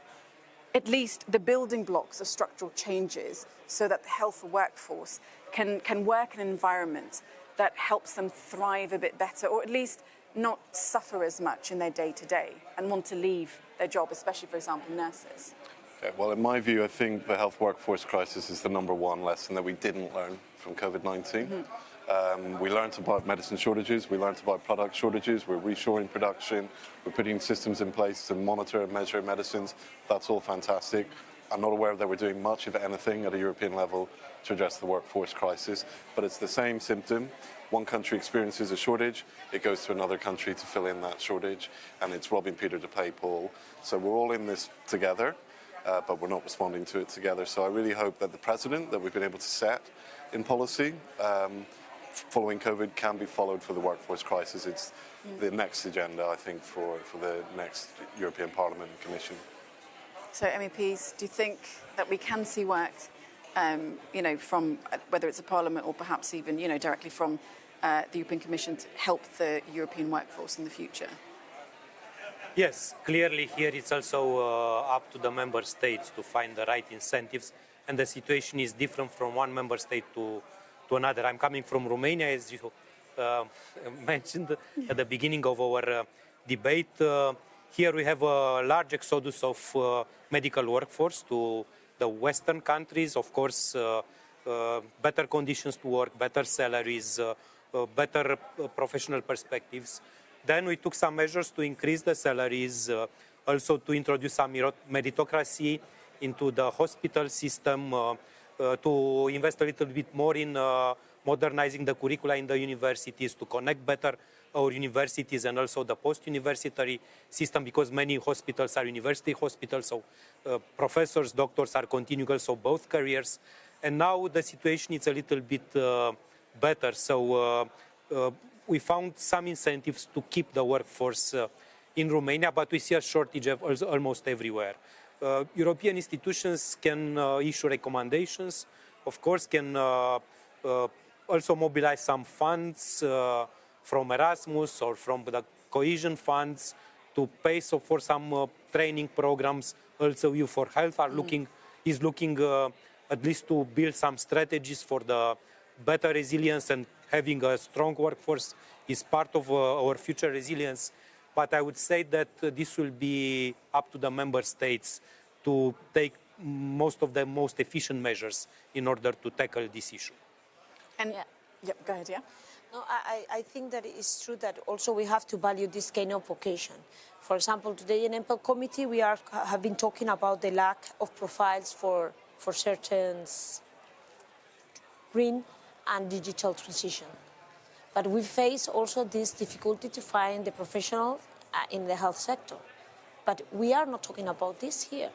S1: at least the building blocks of structural changes so that the health workforce can work in an environment that helps them thrive a bit better, or at least not suffer as much in their day-to-day and want to leave their job, especially, for example, nurses?
S4: Okay, well, in my view, I think the health workforce crisis is the #1 lesson that we didn't learn from COVID-19. We learned about medicine shortages, we learned about product shortages, we're reshoring production, we're putting systems in place to monitor and measure medicines. That's all fantastic. I'm not aware that we're doing much, if anything, at a European level to address the workforce crisis, but it's the same symptom. One country experiences a shortage, it goes to another country to fill in that shortage, and it's robbing Peter to pay Paul. So we're all in this together, but we're not responding to it together. So I really hope that the precedent that we've been able to set in policy following COVID can be followed for the workforce crisis. It's the next agenda, I think, for the next European Parliament and Commission.
S1: So MEPs, do you think that we can see work, from whether it's a Parliament or perhaps even, directly from the European Commission to help the European workforce in the future?
S3: Yes, clearly here it's also up to the member states to find the right incentives, and the situation is different from one member state to another. I'm coming from Romania, as you mentioned at the beginning of our debate. Here we have a large exodus of medical workforce to the Western countries. Of course, better conditions to work, better salaries, better professional perspectives. Then we took some measures to increase the salaries, also to introduce some meritocracy into the hospital system, to invest a little bit more in modernizing the curricula in the universities, to connect better our universities and also the post-university system, because many hospitals are university hospitals, so professors, doctors are continuing also both careers. And now the situation is a little bit better, so we found some incentives to keep the workforce in Romania, but we see a shortage of almost everywhere. European institutions can issue recommendations, of course, can also mobilize some funds from Erasmus or from the cohesion funds to pay for some training programs. Also, EU for Health is looking at least to build some strategies for the better resilience, and having a strong workforce is part of our future resilience. But I would say that this will be up to the member states to take most of the most efficient measures in order to tackle this issue.
S1: And go ahead, yeah.
S2: No, I think that it's true that also we have to value this kind of vocation. For example, today in EMPL committee we have been talking about the lack of profiles for certain green and digital transition. But we face also this difficulty to find the professional in the health sector. But we are not talking about this here.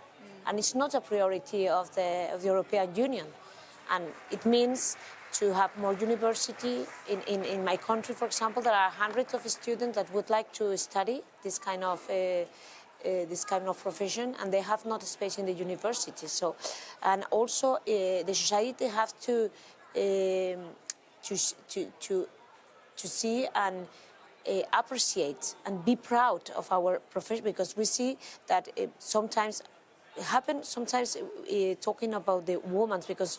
S2: And it's not a priority of the European Union. And it means to have more university. In my country, for example, there are hundreds of students that would like to study this kind of profession, and they have not space in the university. So, and also the society have to see and appreciate and be proud of our profession, because we see that sometimes talking about the women, because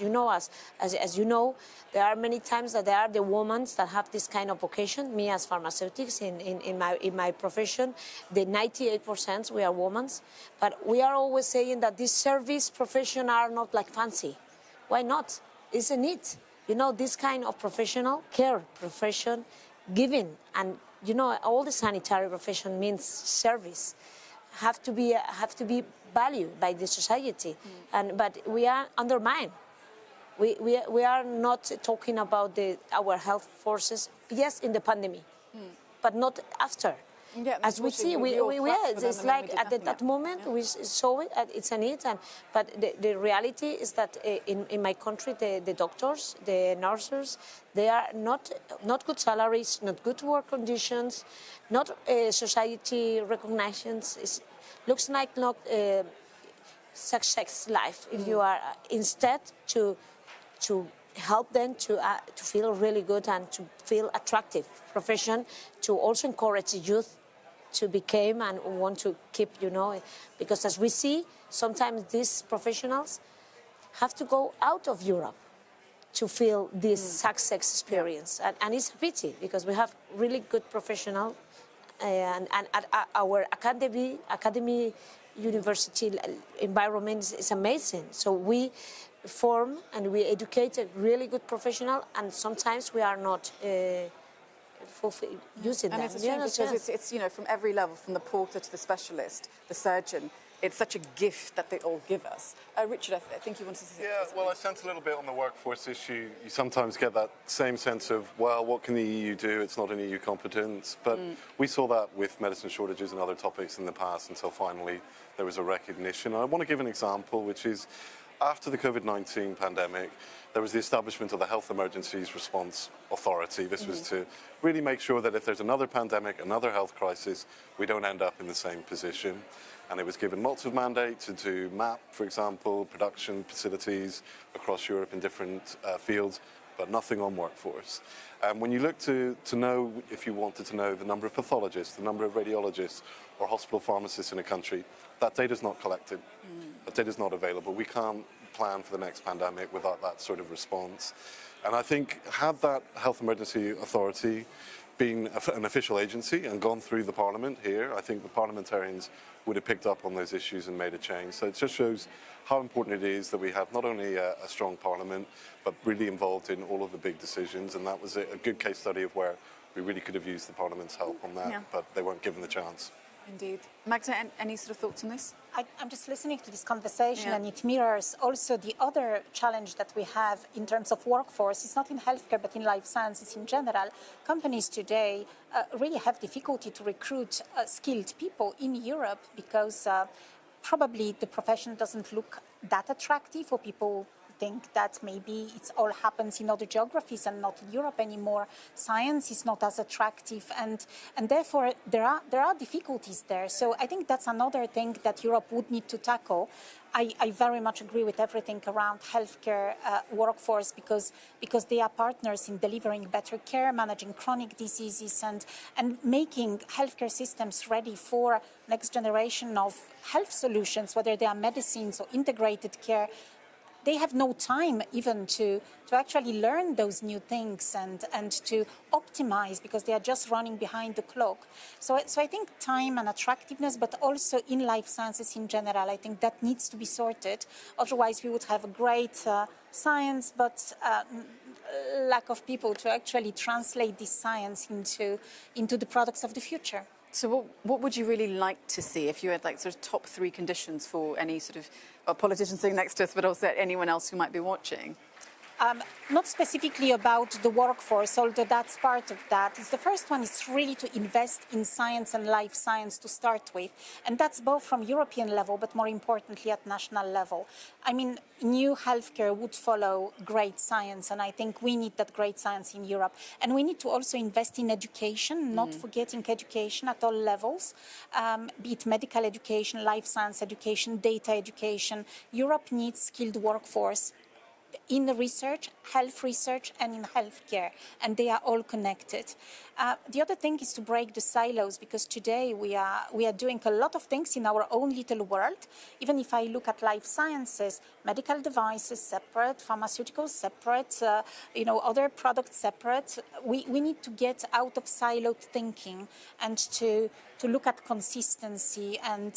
S2: as you know, there are many times that there are the women that have this kind of vocation. Me as pharmaceutics in my profession, the 98% we are women, but we are always saying that these service profession are not like fancy. Why not? It's a need. This kind of professional care profession, giving, and all the sanitary profession means service, have to be valued by the society, but we are undermined. We are not talking about our health forces. Yes, in the pandemic, but not after.
S1: Yeah,
S2: as we see, it's like at that moment we saw it. It's a need, but the reality is that in my country, the doctors, the nurses, they are not good salaries, not good work conditions, not society recognitions. It looks like not success life. If you are instead to help them to feel really good and to feel attractive profession, to also encourage youth to become and want to keep, because as we see, sometimes these professionals have to go out of Europe to feel this success experience. And it's a pity, because we have really good professionals, and our academy university environment is amazing. So we form and we educate a really good professional, and sometimes we are not using them.
S1: And it's a shame because it's from every level, from the porter to the specialist, the surgeon. it's such a gift that they all give us. Richard, I think you wanted to say
S4: Yeah, well, I sense a little bit on the workforce issue. You sometimes get that same sense of, well, what can the EU do? It's not an EU competence. But we saw that with medicine shortages and other topics in the past until finally there was a recognition. I want to give an example, which is after the COVID-19 pandemic, there was the establishment of the Health Emergencies Response Authority. This was to really make sure that if there's another pandemic, another health crisis, we don't end up in the same position. And it was given lots of mandate to map, for example, production facilities across Europe in different fields, but nothing on workforce. When you look to know, if you wanted to know the number of pathologists, the number of radiologists or hospital pharmacists in a country, that data is not collected. That data is not available. We can't plan for the next pandemic without that sort of response. And I think had that Health Emergency Authority been an official agency and gone through the Parliament here, I think the parliamentarians would have picked up on those issues and made a change. So it just shows how important it is that we have not only a strong Parliament, but really involved in all of the big decisions. And that was a good case study of where we really could have used the Parliament's help on that, but they weren't given the chance.
S1: Indeed. Magda, any sort of thoughts on this?
S5: I'm just listening to this conversation, and it mirrors also the other challenge that we have in terms of workforce. It's not in healthcare, but in life sciences in general. Companies today really have difficulty to recruit skilled people in Europe because probably the profession doesn't look that attractive, or people think that maybe it all happens in other geographies and not in Europe anymore. Science is not as attractive, and therefore there are difficulties there. So I think that's another thing that Europe would need to tackle. I very much agree with everything around healthcare workforce because they are partners in delivering better care, managing chronic diseases, and making healthcare systems ready for next generation of health solutions, whether they are medicines or integrated care. They have no time even to actually learn those new things and to optimize because they are just running behind the clock. So I think time and attractiveness, but also in life sciences in general, I think that needs to be sorted. Otherwise, we would have a great science, but lack of people to actually translate this science into the products of the future.
S1: So what would you really like to see if you had like sort of top 3 conditions for any sort of politician sitting next to us, but also anyone else who might be watching?
S5: Not specifically about the workforce, although that's part of that. The first one is really to invest in science and life science to start with. And that's both from European level, but more importantly at national level. I mean, new healthcare would follow great science, and I think we need that great science in Europe. And we need to also invest in education, not forgetting education at all levels, be it medical education, life science education, data education. Europe needs skilled workforce in the research, health research, and in healthcare, and they are all connected. The other thing is to break the silos, because today we are doing a lot of things in our own little world. Even if I look at life sciences, medical devices separate, pharmaceuticals separate, other products separate. We need to get out of siloed thinking and to look at consistency. And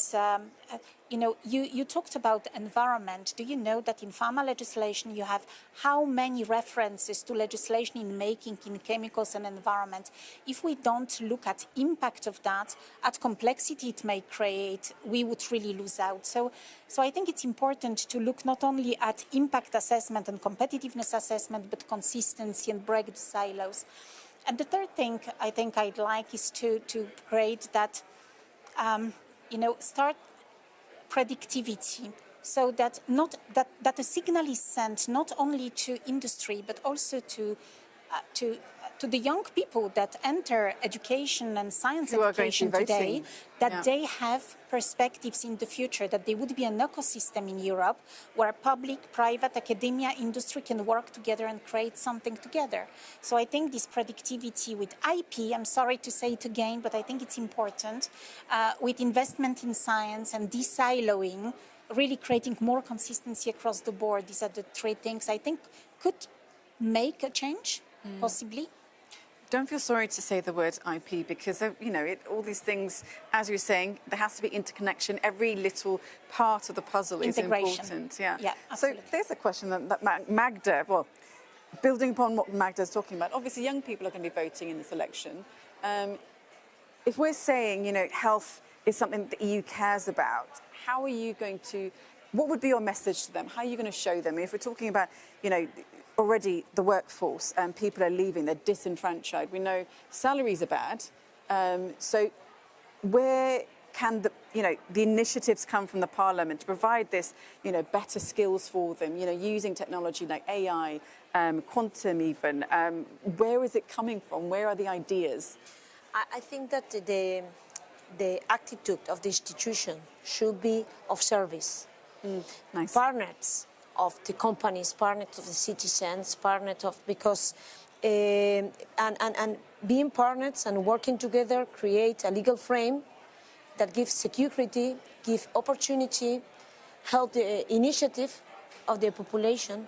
S5: you talked about environment. Do you know that in pharma legislation you have how many references to legislation in making, in chemicals and environment? If we don't look at impact of that, at complexity it may create, we would really lose out. So I think it's important to look not only at impact assessment and competitiveness assessment, but consistency and break the silos. And the third thing I think I'd like is to create that, start predictivity, so that that a signal is sent not only to industry but also to the young people that enter education and science education today, that they have perspectives in the future, that there would be an ecosystem in Europe where public, private, academia, industry can work together and create something together. So I think this predictivity with IP, I'm sorry to say it again, but I think it's important, with investment in science and de-siloing, really creating more consistency across the board. These are the 3 things I think could make a change, possibly.
S1: Don't feel sorry to say the word IP, because, all these things, as you're saying, there has to be interconnection. Every little part of the puzzle is important. Yeah,
S5: absolutely.
S1: So there's a question that Magda, well, building upon what Magda's talking about, obviously young people are going to be voting in this election. If we're saying, health is something that the EU cares about, how are you going to, what would be your message to them? How are you going to show them? If we're talking about, you know, already the workforce and people are leaving, they're disenfranchised. We know salaries are bad. So where can the, you know, the initiatives come from the Parliament to provide this, you know, better skills for them, you know, using technology like AI, quantum even? Where is it coming from? Where are the ideas?
S2: I think that the attitude of the institution should be of service.
S1: Nice.
S2: Partners of the companies, partners of the citizens, partners of, because and being partners and working together create a legal frame that gives security, gives opportunity, help the initiative of the population,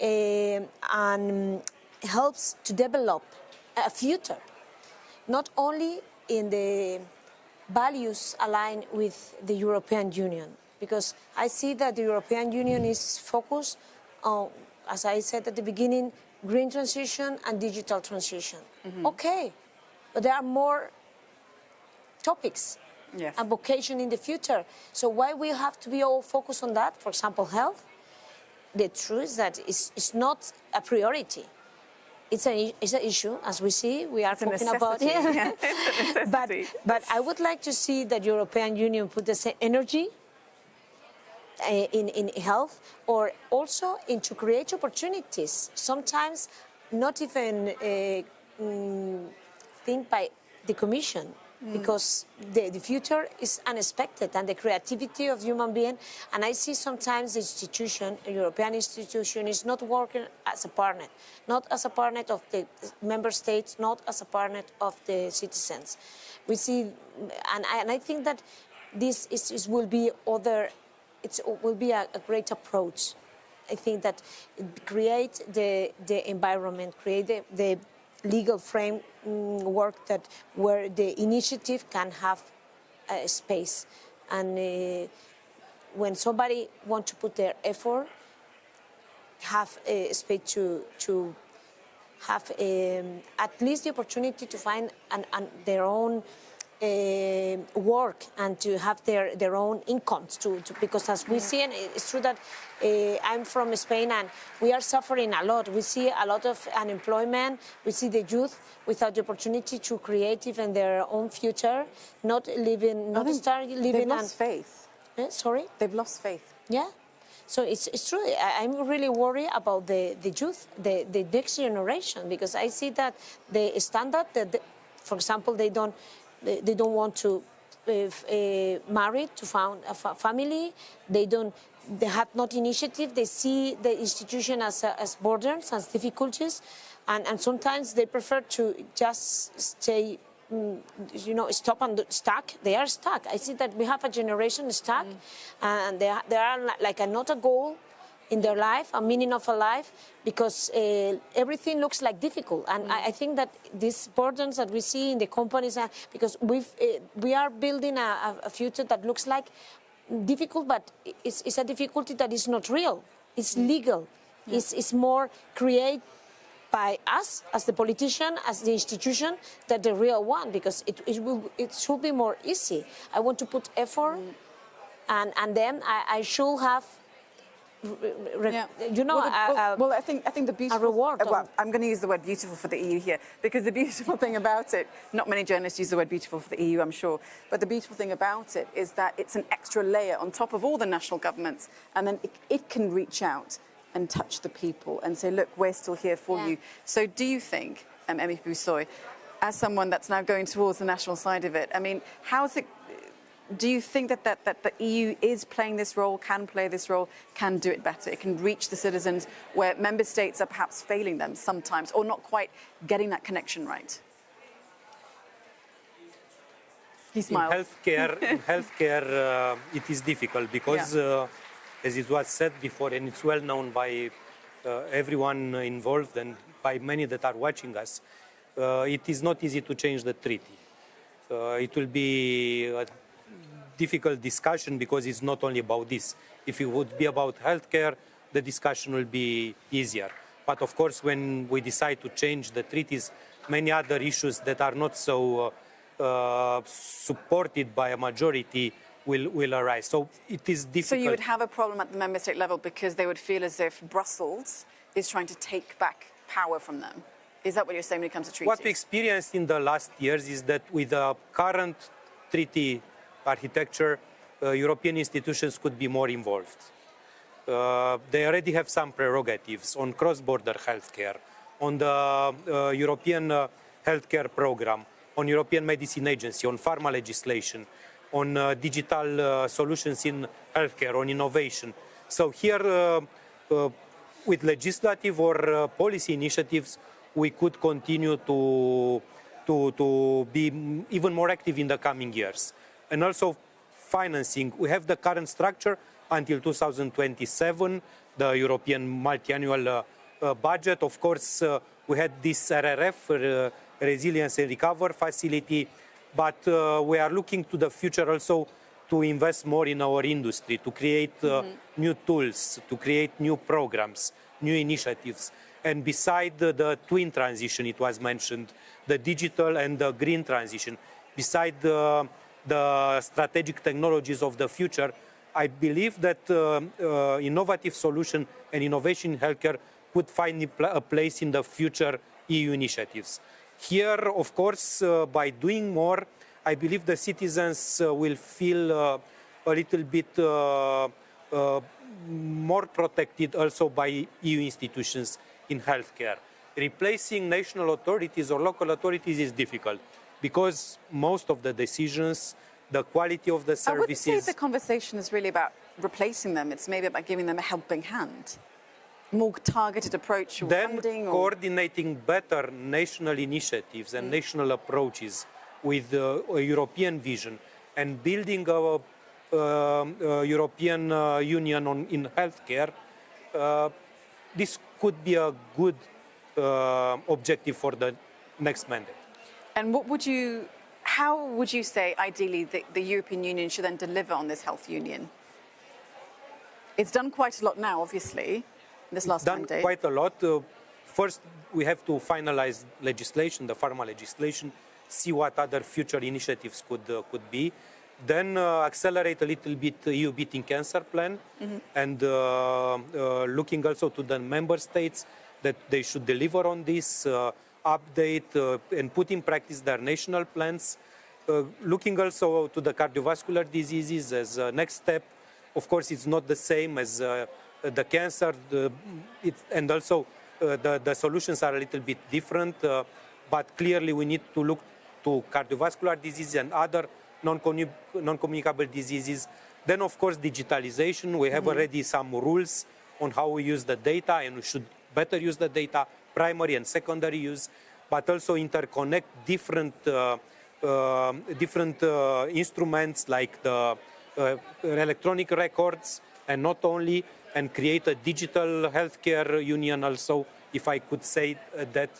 S2: and helps to develop a future, not only in the values aligned with the European Union, because I see that the European Union is focused on, as I said at the beginning, green transition and digital transition. Okay, but there are more topics and vocation in the future. So why we have to be all focused on that? For example, health. The truth is that it's not a priority. It's an issue, as we see. We are talking about it.
S1: Yeah. It's a necessity.
S2: But I would like to see that European Union put the same energy in health, or also into create opportunities. Sometimes not even think by the Commission, because the future is unexpected, and the creativity of human being. And I see sometimes the institution, a European institution, is not working as a partner, not as a partner of the member states, not as a partner of the citizens. We see, and I think that this will be other. It will be a great approach. I think that create the environment, create the legal framework that where the initiative can have a space, and when somebody wants to put their effort, have a space to have at least the opportunity to find their own work and to have their own incomes because as we see, and it's true that I'm from Spain and we are suffering a lot. We see a lot of unemployment. We see the youth without the opportunity to create even their own future, not living, not start living.
S1: They've lost faith.
S2: Sorry?
S1: They've lost faith.
S2: Yeah. So it's true. I'm really worried about the youth, the next generation, because I see that the standard that, for example, they don't want to marry, to found a family. They have not initiative. They see the institution as burdens, as difficulties, and sometimes they prefer to just stay, stop and stuck. They are stuck. I see that we have a generation stuck, and they are like not a goal in their life, a meaning of a life, because everything looks like difficult. And I think that these burdens that we see in the companies, because we are building a future that looks like difficult, but it's a difficulty that is not real. It's legal. Yeah. It's more created by us, as the politician, as the institution, than the real one, because it should be more easy. I want to put effort, and then I should have
S1: well, I think the beautiful
S2: reward.
S1: Well, I'm going to use the word beautiful for the EU here, because the beautiful thing about it, not many journalists use the word beautiful for the EU, I'm sure, but the beautiful thing about it is that it's an extra layer on top of all the national governments, and then it can reach out and touch the people and say, look, we're still here for you. So do you think, MEP Busoy, as someone that's now going towards the national side of it, I mean, do you think that the EU is playing this role, can play this role, can do it better? It can reach the citizens where member states are perhaps failing them sometimes, or not quite getting that connection right? He smiles.
S3: In healthcare, it is difficult because, as it was said before, and it's well known by everyone involved and by many that are watching us, it is not easy to change the treaty. It will be a difficult discussion because it's not only about this. If it would be about healthcare, the discussion will be easier. But of course, when we decide to change the treaties, many other issues that are not so supported by a majority will arise. So it is difficult.
S1: So you would have a problem at the member state level because they would feel as if Brussels is trying to take back power from them. Is that what you're saying when it comes to treaties?
S3: What we experienced in the last years is that with the current treaty architecture, European institutions could be more involved. They already have some prerogatives on cross-border healthcare, on the European healthcare program, on European Medicine Agency, on pharma legislation, on digital solutions in healthcare, on innovation. So here, with legislative or policy initiatives, we could continue to be even more active in the coming years. And also financing. We have the current structure until 2027, the European multi-annual budget. Of course, we had this RRF, Resilience and Recovery Facility, but we are looking to the future also to invest more in our industry, to create new tools, to create new programs, new initiatives. And beside the twin transition, it was mentioned, the digital and the green transition, beside the strategic technologies of the future, I believe that innovative solution and innovation in healthcare could find a place in the future EU initiatives. Here, of course, by doing more, I believe the citizens will feel a little bit more protected also by EU institutions in healthcare. Replacing national authorities or local authorities is difficult because most of the decisions, the quality of the services...
S1: I wouldn't say the conversation is really about replacing them. It's maybe about giving them a helping hand. More targeted approach or funding?
S3: Then coordinating better national initiatives and national approaches with a European vision and building a European Union in healthcare, this could be a good objective for the next mandate.
S1: And how would you say, ideally, the European Union should then deliver on this health union? It's done quite a lot now, obviously, this last mandate.
S3: Done quite a lot. First, we have to finalize legislation, the Pharma legislation, see what other future initiatives could be. Then accelerate a little bit EU Beating Cancer plan and looking also to the member states that they should deliver on this, update and put in practice their national plans. Looking also to the cardiovascular diseases as a next step. Of course, it's not the same as the cancer, and also the solutions are a little bit different, but clearly we need to look to cardiovascular diseases and other non-communicable diseases. Then, of course, digitalization. We have already some rules on how we use the data, and we should better use the data, primary and secondary use, but also interconnect different instruments like the electronic records, and not only, and create a digital healthcare union also, if I could say that.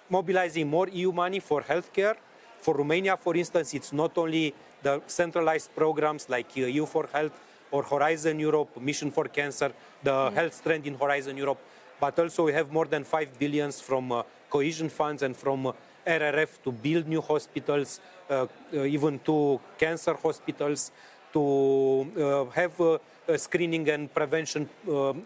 S3: Mobilizing more EU money for healthcare. For Romania, for instance, it's not only the centralized programs like EU for Health or Horizon Europe, Mission for Cancer, the health strand in Horizon Europe, but also we have more than 5 billion from cohesion funds and from RRF to build new hospitals, even to cancer hospitals, to have screening and prevention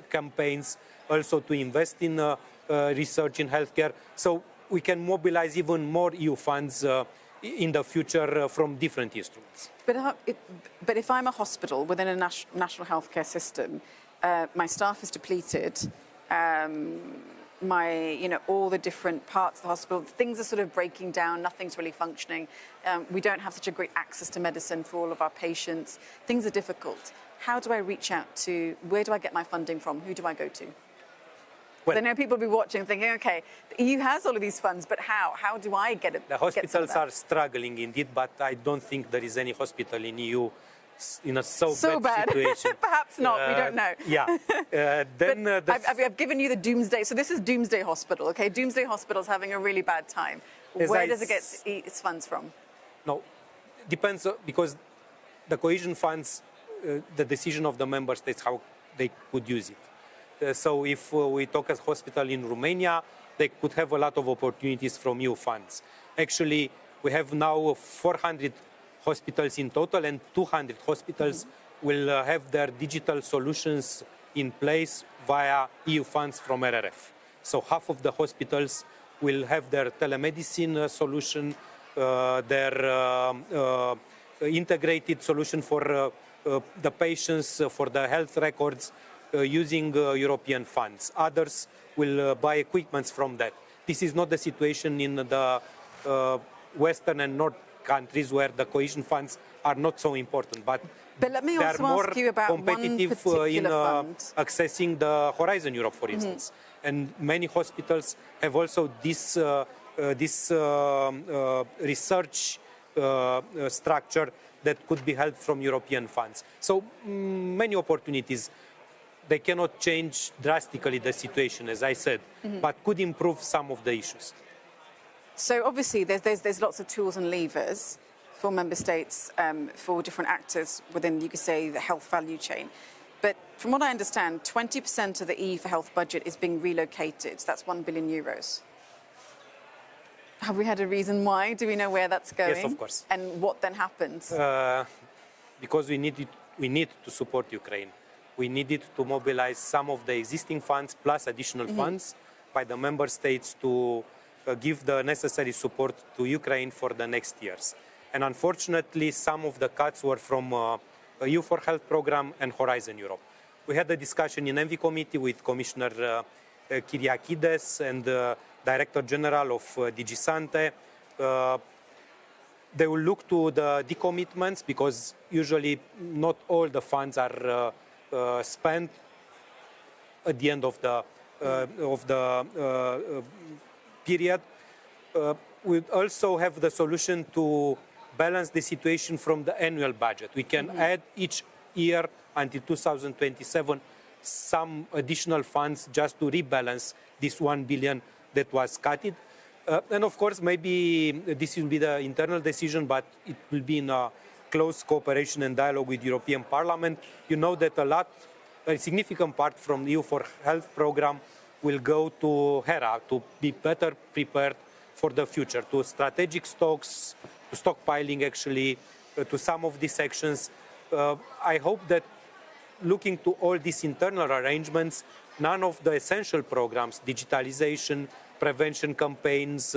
S3: campaigns, also to invest in research in healthcare. So we can mobilize even more EU funds in the future from different instruments.
S1: But if I'm a hospital within a national healthcare system, my staff is depleted, all the different parts of the hospital, things are sort of breaking down, nothing's really functioning. We don't have such a great access to medicine for all of our patients. Things are difficult. How do I reach out to, where do I get my funding from? Who do I go to? Well, I know people will be watching thinking, okay, the EU has all of these funds, but how? How do I get it?
S3: The hospitals are struggling indeed, but I don't think there is any hospital in EU in a so bad situation.
S1: Perhaps not, we don't know.
S3: Yeah.
S1: I've given you the doomsday. So this is Doomsday Hospital, okay? Doomsday Hospital's having a really bad time. Where does it get its funds from?
S3: No, depends, because the cohesion funds, the decision of the member states how they could use it. So if we talk as hospital in Romania, they could have a lot of opportunities from EU funds. Actually, we have now 400 hospitals in total, and 200 hospitals will have their digital solutions in place via EU funds from RRF. So half of the hospitals will have their telemedicine solution, their integrated solution for the patients, for the health records, using European funds. Others will buy equipments from that. This is not the situation in the Western and North countries where the cohesion funds are not so important, but
S1: let me
S3: they
S1: also
S3: are more
S1: ask you about
S3: competitive
S1: one
S3: in
S1: particular fund.
S3: accessing the Horizon Europe, for instance. And many hospitals have also this research structure that could be helped from European funds. So many opportunities. They cannot change drastically the situation, as I said, but could improve some of the issues.
S1: So obviously there's lots of tools and levers for member states, for different actors within, you could say, the health value chain. But from what I understand, 20% of the EU for health budget is being relocated. That's 1 billion euros. Have we had a reason why? Do we know where that's going?
S3: Yes, of course.
S1: And what then happens?
S3: Because we need to support Ukraine. We needed to mobilize some of the existing funds plus additional funds by the member states to give the necessary support to Ukraine for the next years. And unfortunately, some of the cuts were from EU for Health program and Horizon Europe. We had a discussion in ENVI committee with Commissioner Kyriakides and Director General of DG Sante. They will look to the decommitments because usually not all the funds are spent at the end of the period. We also have the solution to balance the situation from the annual budget. We can add each year until 2027 some additional funds just to rebalance this 1 billion that was cut. And of course, maybe this will be the internal decision, but it will be in a close cooperation and dialogue with European Parliament. You know that a significant part from the EU for Health program will go to HERA to be better prepared for the future, to strategic stocks, to stockpiling actually, to some of these actions. I hope that looking to all these internal arrangements, none of the essential programs, digitalization, prevention campaigns,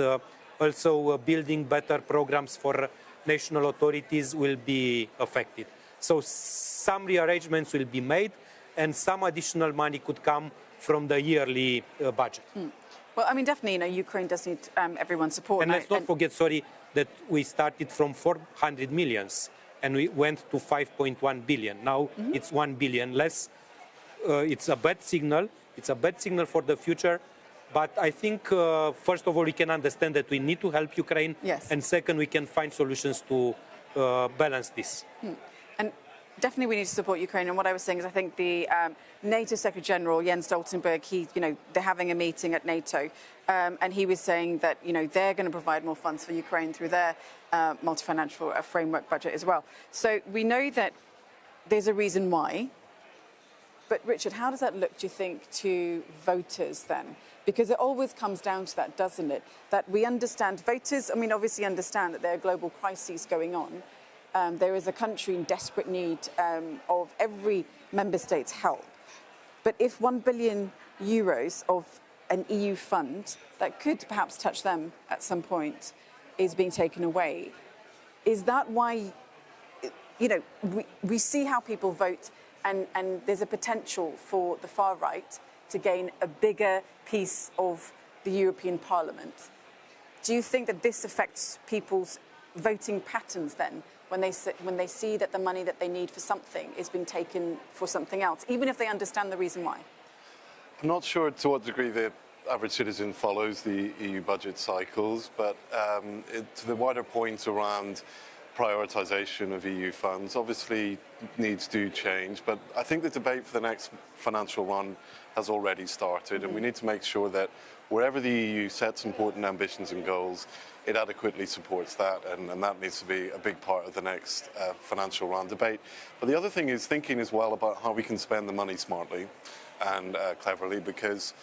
S3: also building better programs for national authorities will be affected. So some rearrangements will be made and some additional money could come from the yearly budget.
S1: Well, I mean, definitely, Ukraine does need everyone's support.
S3: And let's not forget, that we started from 400 millions and we went to 5.1 billion. Now it's 1 billion less. It's a bad signal. It's a bad signal for the future. But I think, first of all, we can understand that we need to help Ukraine.
S1: Yes.
S3: And second, we can find solutions to balance this.
S1: And definitely we need to support Ukraine. And what I was saying is I think the NATO Secretary General, Jens Stoltenberg, they're having a meeting at NATO. And he was saying that, they're going to provide more funds for Ukraine through their multi-financial framework budget as well. So we know that there's a reason why. But Richard, how does that look, do you think, to voters then? Because it always comes down to that, doesn't it? That we understand, voters, obviously understand that there are global crises going on. There is a country in desperate need of every member state's help. But if 1 billion euros of an EU fund that could perhaps touch them at some point is being taken away, is that why, we see how people vote and there's a potential for the far right to gain a bigger piece of the European Parliament. Do you think that this affects people's voting patterns then, when they see that the money that they need for something is being taken for something else, even if they understand the reason why?
S4: I'm not sure to what degree the average citizen follows the EU budget cycles, but to the wider point around prioritisation of EU funds, obviously needs do change, but I think the debate for the next financial run has already started, and we need to make sure that wherever the EU sets important ambitions and goals, it adequately supports that, and that needs to be a big part of the next financial round debate. But the other thing is thinking as well about how we can spend the money smartly and cleverly, because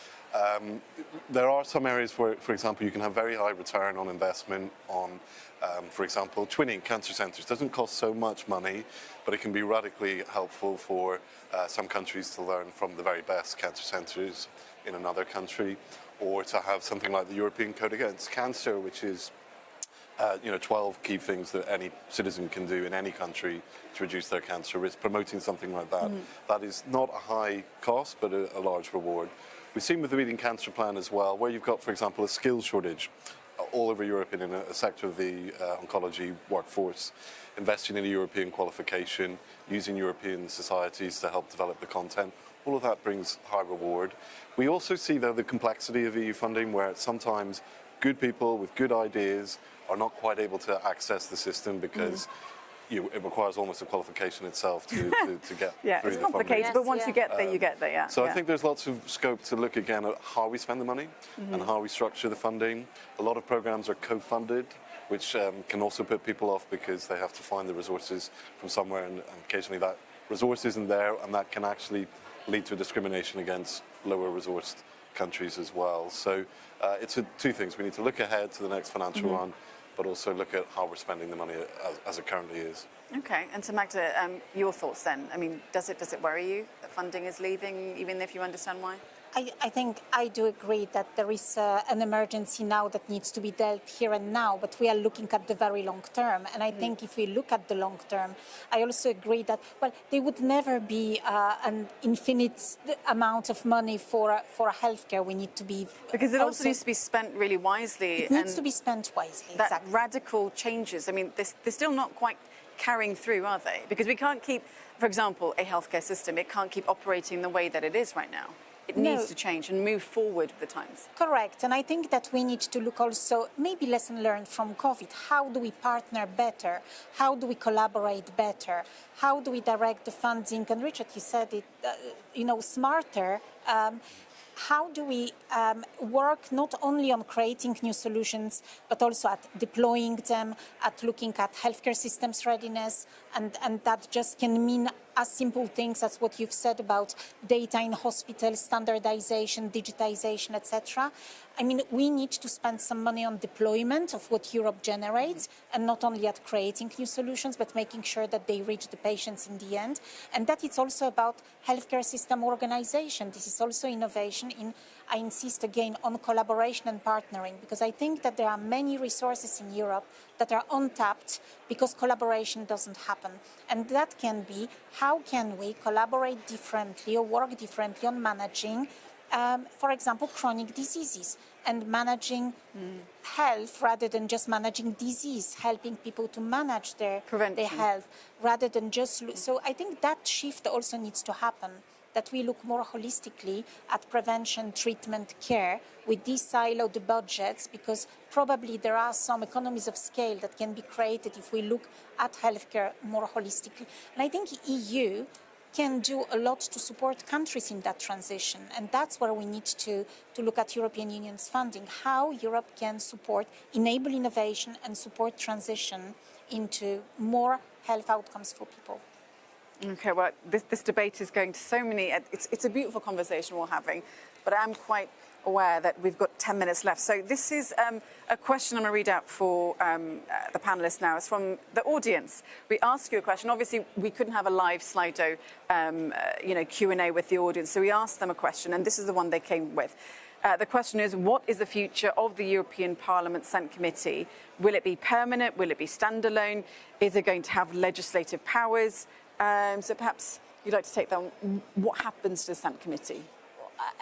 S4: There are some areas where, for example, you can have very high return on investment on, for example, twinning cancer centres. It doesn't cost so much money, but it can be radically helpful for some countries to learn from the very best cancer centres in another country, or to have something like the European Code Against Cancer, which is 12 key things that any citizen can do in any country to reduce their cancer risk, promoting something like that. That is not a high cost, but a large reward. We've seen with the Beating Cancer Plan as well, where you've got, for example, a skills shortage all over Europe in a sector of the oncology workforce, investing in a European qualification, using European societies to help develop the content. All of that brings high reward. We also see, though, the complexity of EU funding, where sometimes good people with good ideas are not quite able to access the system because it requires almost a qualification itself to get
S1: yeah,
S4: through
S1: it's
S4: the
S1: complicated,
S4: funding.
S1: but once you get there, you get there, yeah.
S4: So I think there's lots of scope to look again at how we spend the money and how we structure the funding. A lot of programs are co-funded, which can also put people off because they have to find the resources from somewhere, and occasionally that resource isn't there, and that can actually lead to discrimination against lower resourced countries as well. So it's two things. We need to look ahead to the next financial run, but also look at how we're spending the money as it currently is.
S1: Okay, and so Magda, your thoughts then? I mean, does it worry you that funding is leaving, even if you understand why?
S5: I think I do agree that there is an emergency now that needs to be dealt here and now, but we are looking at the very long term. And I think if we look at the long term, I also agree that, well, there would never be an infinite amount of money for healthcare. We need to be...
S1: Because it also needs to be spent really wisely.
S5: It needs to be spent wisely,
S1: that
S5: exactly.
S1: Radical changes, I mean, they're still not quite carrying through, are they? Because we can't keep, for example, a healthcare system, it can't keep operating the way that it is right now. It needs to change and move forward with the times.
S5: Correct. And I think that we need to look also, maybe lesson learned from COVID. How do we partner better? How do we collaborate better? How do we direct the funding? And Richard, you said it, smarter. How do we work not only on creating new solutions, but also at deploying them, at looking at healthcare systems readiness, and that just can mean as simple things as what you've said about data in hospitals, standardization, digitization, etc. I mean, we need to spend some money on deployment of what Europe generates, and not only at creating new solutions, but making sure that they reach the patients in the end. And that it's also about healthcare system organization. This is also innovation I insist again on collaboration and partnering, because I think that there are many resources in Europe that are untapped because collaboration doesn't happen. And that can be, how can we collaborate differently or work differently on managing, for example, chronic diseases, and managing health rather than just managing disease, helping people to manage their health rather than just... So I think that shift also needs to happen, that we look more holistically at prevention, treatment, care with these siloed budgets, because probably there are some economies of scale that can be created if we look at healthcare more holistically. And I think EU can do a lot to support countries in that transition. And that's where we need to look at European Union's funding, how Europe can support, enable innovation and support transition into more health outcomes for people.
S1: Okay, well, this debate is going to so many... It's a beautiful conversation we're having, but I'm quite aware that we've got 10 minutes left. So this is a question I'm going to read out for the panellists now. It's from the audience. We ask you a question. Obviously, we couldn't have a live Slido, Q&A with the audience, so we asked them a question, and this is the one they came with. The question is, what is the future of the European Parliament Scent Committee? Will it be permanent? Will it be standalone? Is it going to have legislative powers? So perhaps you'd like to take that on. What happens to the Scent Committee?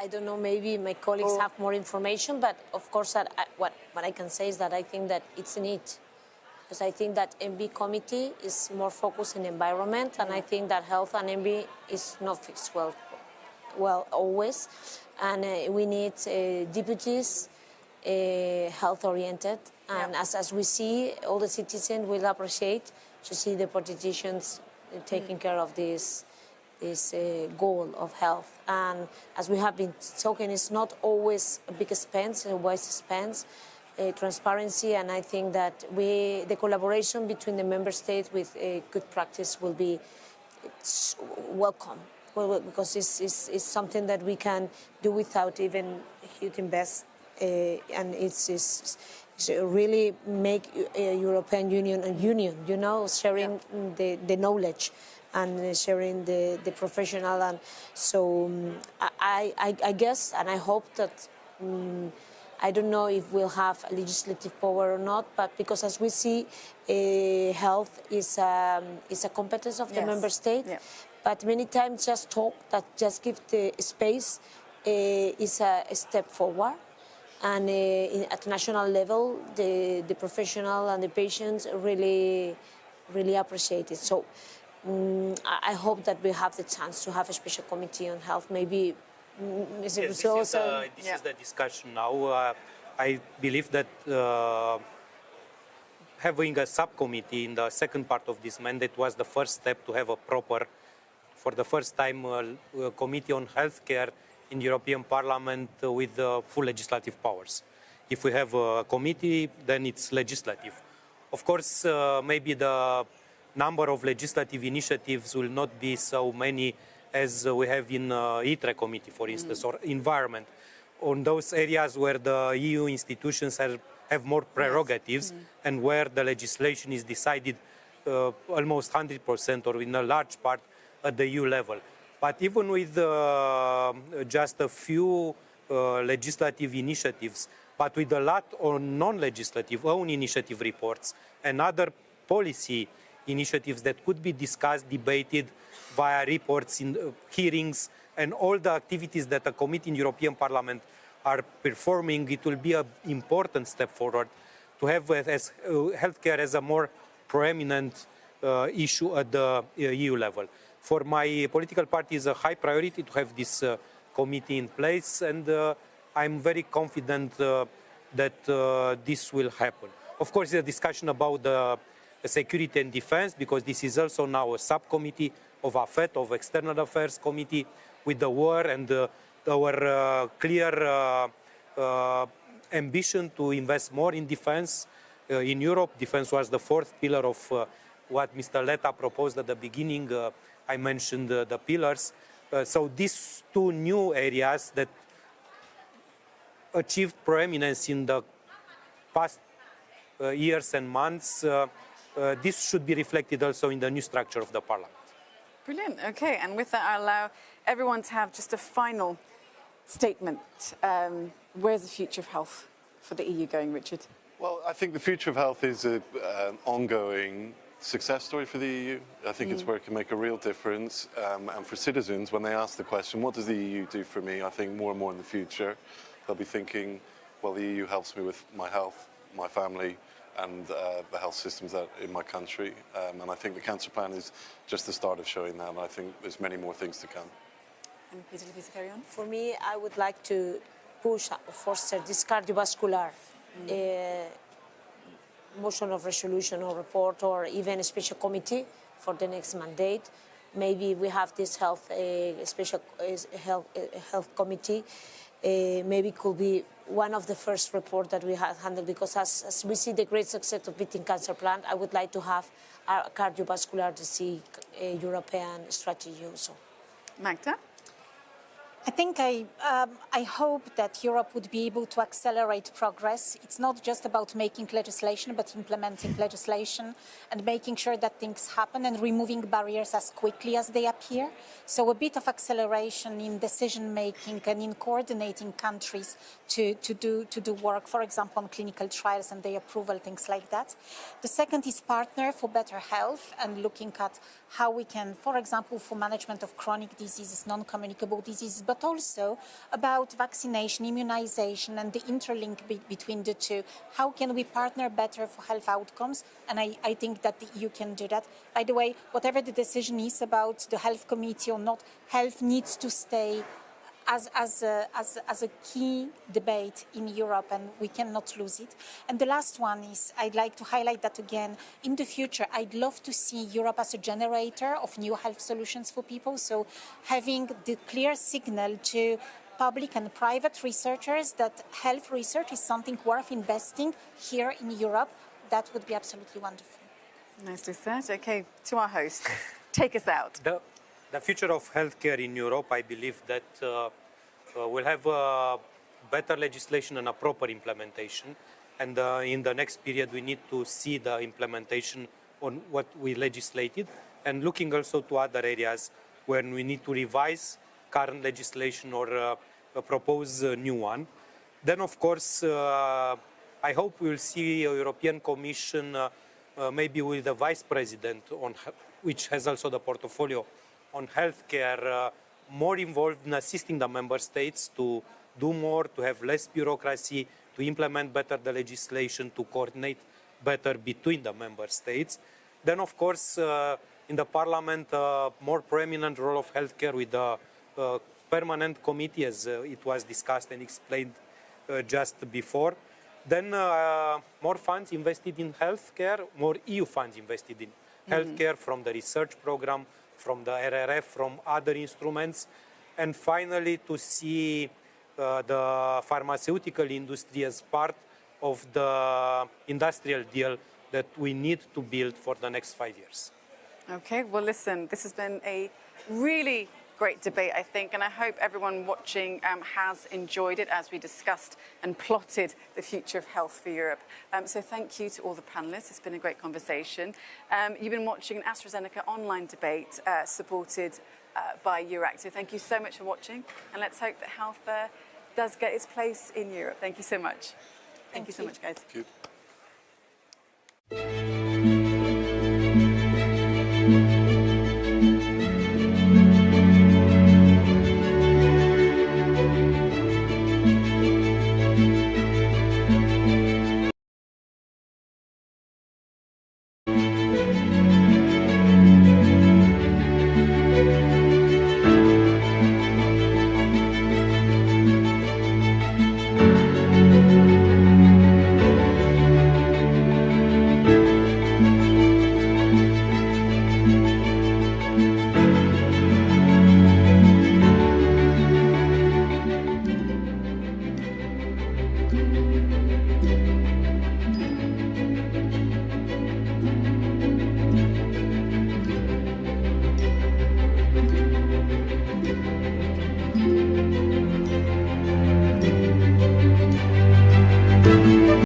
S2: I don't know, maybe my colleagues have more information, but of course what I can say is that I think that it's a need. Because I think that MB committee is more focused on environment, and I think that health and MB is not fixed well always. And we need deputies, health-oriented, and as we see, all the citizens will appreciate to see the politicians taking care of this goal of health. And as we have been talking, it's not always a big expense, a wise expense, transparency, and I think that the collaboration between the member states with good practice will be welcome. well, because it's something that we can do without even huge invest, and it's really make European Union a union, you know, sharing the knowledge and sharing the professional. And so I guess, and I hope that, I don't know if we'll have a legislative power or not, but because as we see, health is a competence of the member state. Yeah. But many times just talk, that just give the space, is a step forward. And at national level, the professional and the patients really appreciate it. So I hope that we have the chance to have a special committee on health. Maybe Mr. Rousseau.
S3: This is the discussion now. I believe that having a subcommittee in the second part of this mandate was the first step to have a proper, for the first time, committee on healthcare in the European Parliament with full legislative powers. If we have a committee, then it's legislative. Of course, maybe the number of legislative initiatives will not be so many as we have in ITRE committee, for instance, or environment, on those areas where the EU institutions have more prerogatives and where the legislation is decided almost 100% or in a large part at the EU level. But even with just a few legislative initiatives, but with a lot of non-legislative own initiative reports and other policy initiatives that could be discussed, debated via reports in hearings and all the activities that a committee in European Parliament are performing, it will be an important step forward to have healthcare as a more prominent issue at the EU level. For my political party, it's a high priority to have this committee in place, and I'm very confident that this will happen. Of course, the discussion about the security and defense, because this is also now a subcommittee of AFET, of External Affairs Committee, with the war and our clear ambition to invest more in defense. In Europe, defense was the fourth pillar of what Mr. Letta proposed at the beginning. I mentioned the pillars. So these two new areas that achieved preeminence in the past years and months, this should be reflected also in the new structure of the Parliament.
S1: Brilliant. Okay, and with that, I'll allow everyone to have just a final statement. Where's the future of health for the EU going, Richard?
S4: Well, I think the future of health is an ongoing success story for the EU. I think it's where it can make a real difference. And for citizens, when they ask the question, what does the EU do for me? I think more and more in the future, they'll be thinking, well, the EU helps me with my health, my family, and the health systems in my country. And I think the cancer plan is just the start of showing that. And I think there's many more things to come.
S1: And Peter, please carry on.
S2: For me, I would like to push, foster this cardiovascular motion of resolution or report, or even a special committee for the next mandate. Maybe we have this special health committee. Maybe it could be one of the first reports that we have handled, because as we see the great success of beating cancer plan, I would like to have our cardiovascular disease European strategy also.
S1: Magda?
S5: I think I hope that Europe would be able to accelerate progress. It's not just about making legislation, but implementing legislation and making sure that things happen and removing barriers as quickly as they appear. So a bit of acceleration in decision-making and in coordinating countries to do work, for example, on clinical trials and their approval, things like that. The second is partner for better health and looking at how we can, for example, for management of chronic diseases, non-communicable diseases, but also about vaccination, immunization, and the interlink between the two. How can we partner better for health outcomes? And I think that the EU can do that. By the way, whatever the decision is about the health committee or not, health needs to stay as a key debate in Europe, and we cannot lose it. And the last one is, I'd like to highlight that again, in the future, I'd love to see Europe as a generator of new health solutions for people. So having the clear signal to public and private researchers that health research is something worth investing here in Europe, that would be absolutely wonderful.
S1: Nicely said. Okay, to our host, take us out.
S3: The future of healthcare in Europe, I believe that we'll have better legislation and a proper implementation. And in the next period, we need to see the implementation on what we legislated, and looking also to other areas where we need to revise current legislation or propose a new one. Then, of course, I hope we will see a European Commission, maybe with a vice president, which has also the portfolio on healthcare, more involved in assisting the member states to do more, to have less bureaucracy, to implement better the legislation, to coordinate better between the member states. Then, of course, in the Parliament, more prominent role of healthcare with the permanent committee, as it was discussed and explained just before. Then more funds invested in healthcare, more EU funds invested in healthcare from the research program, from the RRF, from other instruments. And finally, to see the pharmaceutical industry as part of the industrial deal that we need to build for the next 5 years.
S1: Okay, well, listen, this has been a really great debate, I think, and I hope everyone watching has enjoyed it as we discussed and plotted the future of health for Europe. So thank you to all the panelists. It's been a great conversation. You've been watching an AstraZeneca online debate supported by Euractiv. Thank you so much for watching, and let's hope that health does get its place in Europe. Thank you so much. Thank you so much, guys.
S4: Thank you.